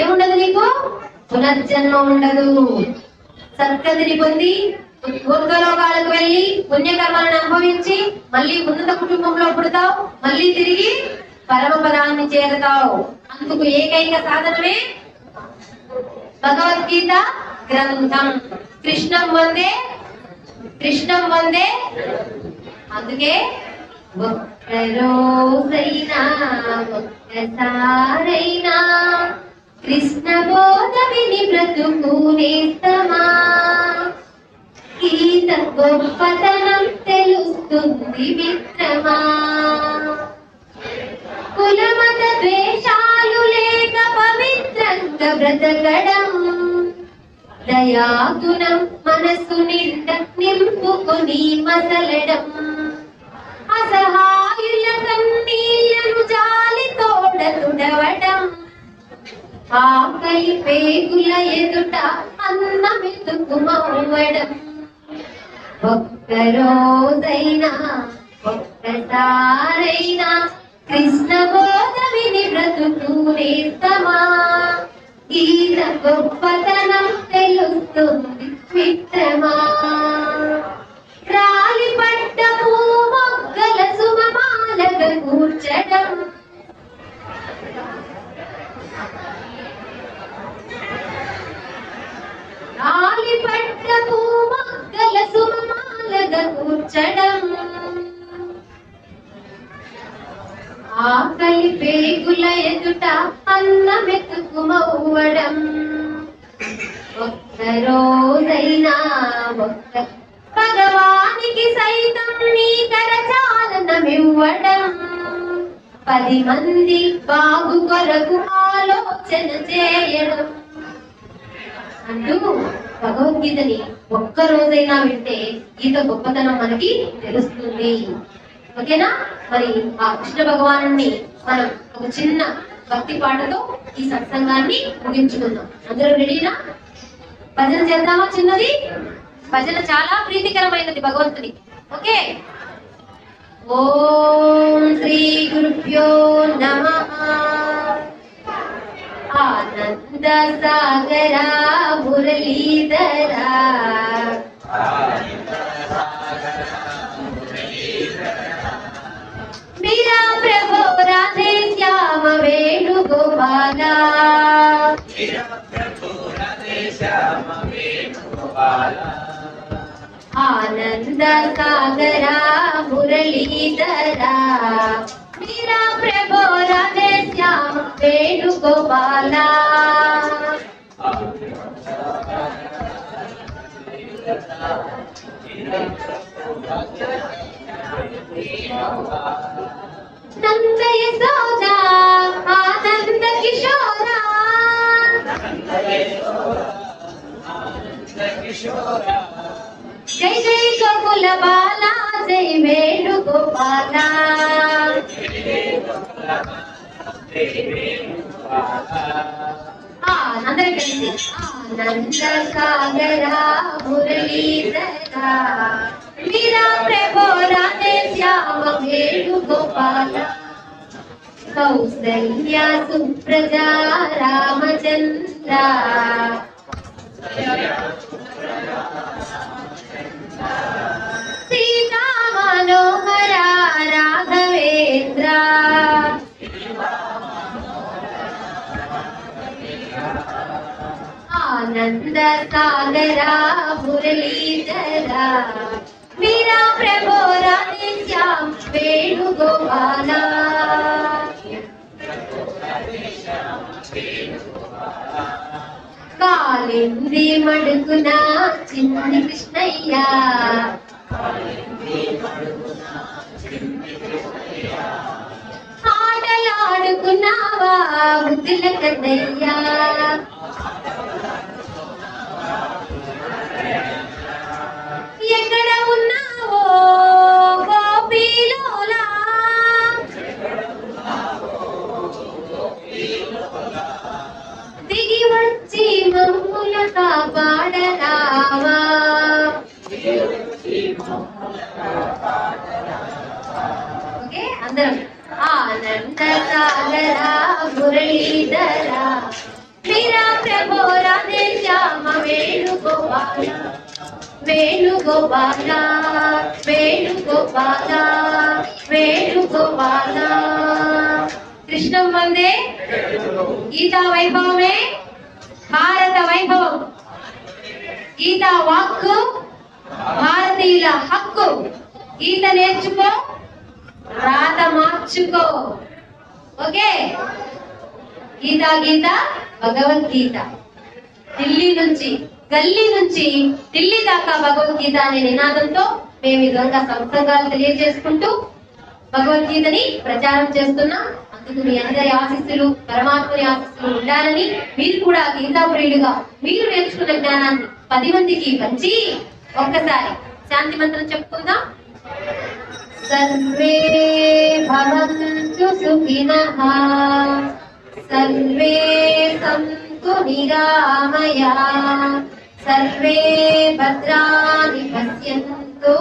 ఏముండదు నీకు? పునర్జన్మ ఉండదు. సద్గతిని పొంది ఊర్ధ్వలోకాలకు వెళ్ళి పుణ్యకర్మలను అనుభవించి మళ్ళీ ఉన్నత కుటుంబంలో పుడతావు, మళ్ళీ తిరిగి పరమపదాన్ని చేరుతావు. అందుకు ఏకైక సాధనమే భగవద్గీత గ్రంథం. కృష్ణం వందే కృష్ణం వందే. అందుకే ఒక్కరోజైనా ఒక్కసారైనా కృష్ణ బోధ విని బ్రతుకునేస్తమా. గీత గొప్పతనం తెలుస్తుంది మిత్రమా. కులమత ద్వేషాలు లేక పవిత్రంగా బ్రతకడం, దయాగుణం మనసు నిండా నింపుకొని మసలడం, అసహాయుల కన్నీళ్లను జాలి తోడ తుడవడం, ఆకలి పేగుల ఎదుట అన్నమెతుకు మవ్వడం. ఒక్కరోజైనా ఒక్కసారైనా కృష్ణ బోధ విని బ్రతుకునేస్తమా. గీత గొప్పతనం తెలుస్తుంది మిత్రమా. రాలి పడ్డము మొగ్గల సుమమాలగా కూర్చడం, రాలి పడ్డము మొగ్గల సుమమాలగా కూర్చడం, ఆకలి పేగుల ఎదుట అన్నమెతుకు మవ్వడం. ఒక్కరోజైనా ఒక్క భగవానికి సైతం నీ కరచాలనమివ్వడం, 10 మంది బాగు కొరకు ఆలోచన చేయడం. అంటూ భగవద్గీతని ఒక్క రోజైనా వింటే గీత గొప్పతనం మనకి తెలుస్తుంది. ఓకేనా? మరి ఆ కృష్ణ భగవాను మనం ఒక చిన్న భక్తి పాటతో ఈ సత్సంగాన్ని ముగించుకుందాం. అందరూ రెడీనా? భజన చేద్దామా? చిన్నది భజన చాలా ప్రీతికరమైనది భగవంతునికి. ఓకే. ఓం శ్రీ గురుభ్యో నమః. ఆనంద సాగరా మురళీధరా मेरा प्रभु राधे श्याम वेणुगोपाला, मेरा प्रभु राधे श्याम वेणुगोपाला, आनंद सागरा मुरलीधरा, मेरा प्रभु राधे श्याम वेणुगोपाला. नंद यशोदा आनंद किशोरा, जय जय गोकुल बाला जय वेणुगोपाला. అందరం కలిసి ఆనంద సాగరా మురళీధరా, మీరా ప్రభు రాధే శ్యామ వేణుగోపాల, కౌసల్య సుప్రజా రామచంద్ర, సీతా మనోహర రాఘవేంద్ర, आनंद सागरा मुरलीधरा, मेरा प्रभु राधे श्याम वेणुगोपाला. కాలింది మడుగున చిన్ని కృష్ణయ్య, ఆటలాడుకున్నావా ముద్దుల కన్నయ్య, ఎక్కడ ఉన్నావో గోపీలోలా, దిగి వచ్చి మమ్ముల కాపాడరావా, ఓకే అందరం. ఆనంద సాగర మురళీధర మీరా ప్రభో రాధే శ్యామ వేణుగోపాల, వేణుగోపాల వేణుగోపాల వేణుగోపాల. కృష్ణం వందే గీతా వైభవమే భారత వైభవం, గీతా వాక్కు భారతీయుల హక్కు. గీత నేర్చుకో, రాత మార్చుకో. ఓకే, గీత గీత భగవద్గీత. ఢిల్లీ నుంచి గల్లీ నుంచి ఢిల్లీ దాకా భగవద్గీత అనే నినాదంతో మేము ఈ విధంగా సంసంగాలు తెలియజేసుకుంటూ భగవద్గీతని ప్రచారం చేస్తున్నాం. అందుకు మీ అందరి ఆశీస్సులు, పరమాత్మని ఆశీస్సులు ఉండాలని, మీరు కూడా గీతా ప్రియులుగా మీరు నేర్చుకున్న జ్ఞానాన్ని 10 మందికి పంచి ఒక్కసారి శాంతి మంత్రం చెప్పుకుందాం. సర్వే భవంతు సుఖినః, సర్వే సంతు నిరామయాః, సర్వే భద్రాణి పశ్యంతు,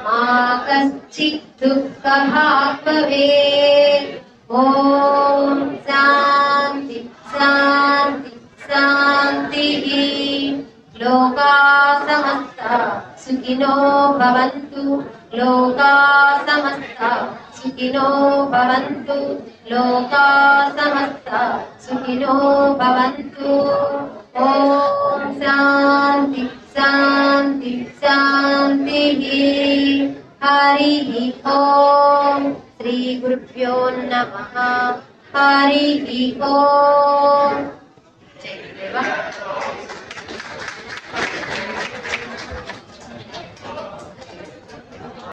మా కశ్చిత్ దుఃఖభాగ్ భవేత్. ఓం శాంతి శాంతి శాంతిః. లోకా సమస్తా సుఖినో భవంతు, లోకా సమస్తా సుఖినో భవంతు, లోకా సమస్తా సుఖినో భవంతు. ఓం శాంతి శాంతి శాంతిః. హరి ఓం. శ్రీ గురుభ్యో నమః. హరి ఓం. జై గురుదేవ.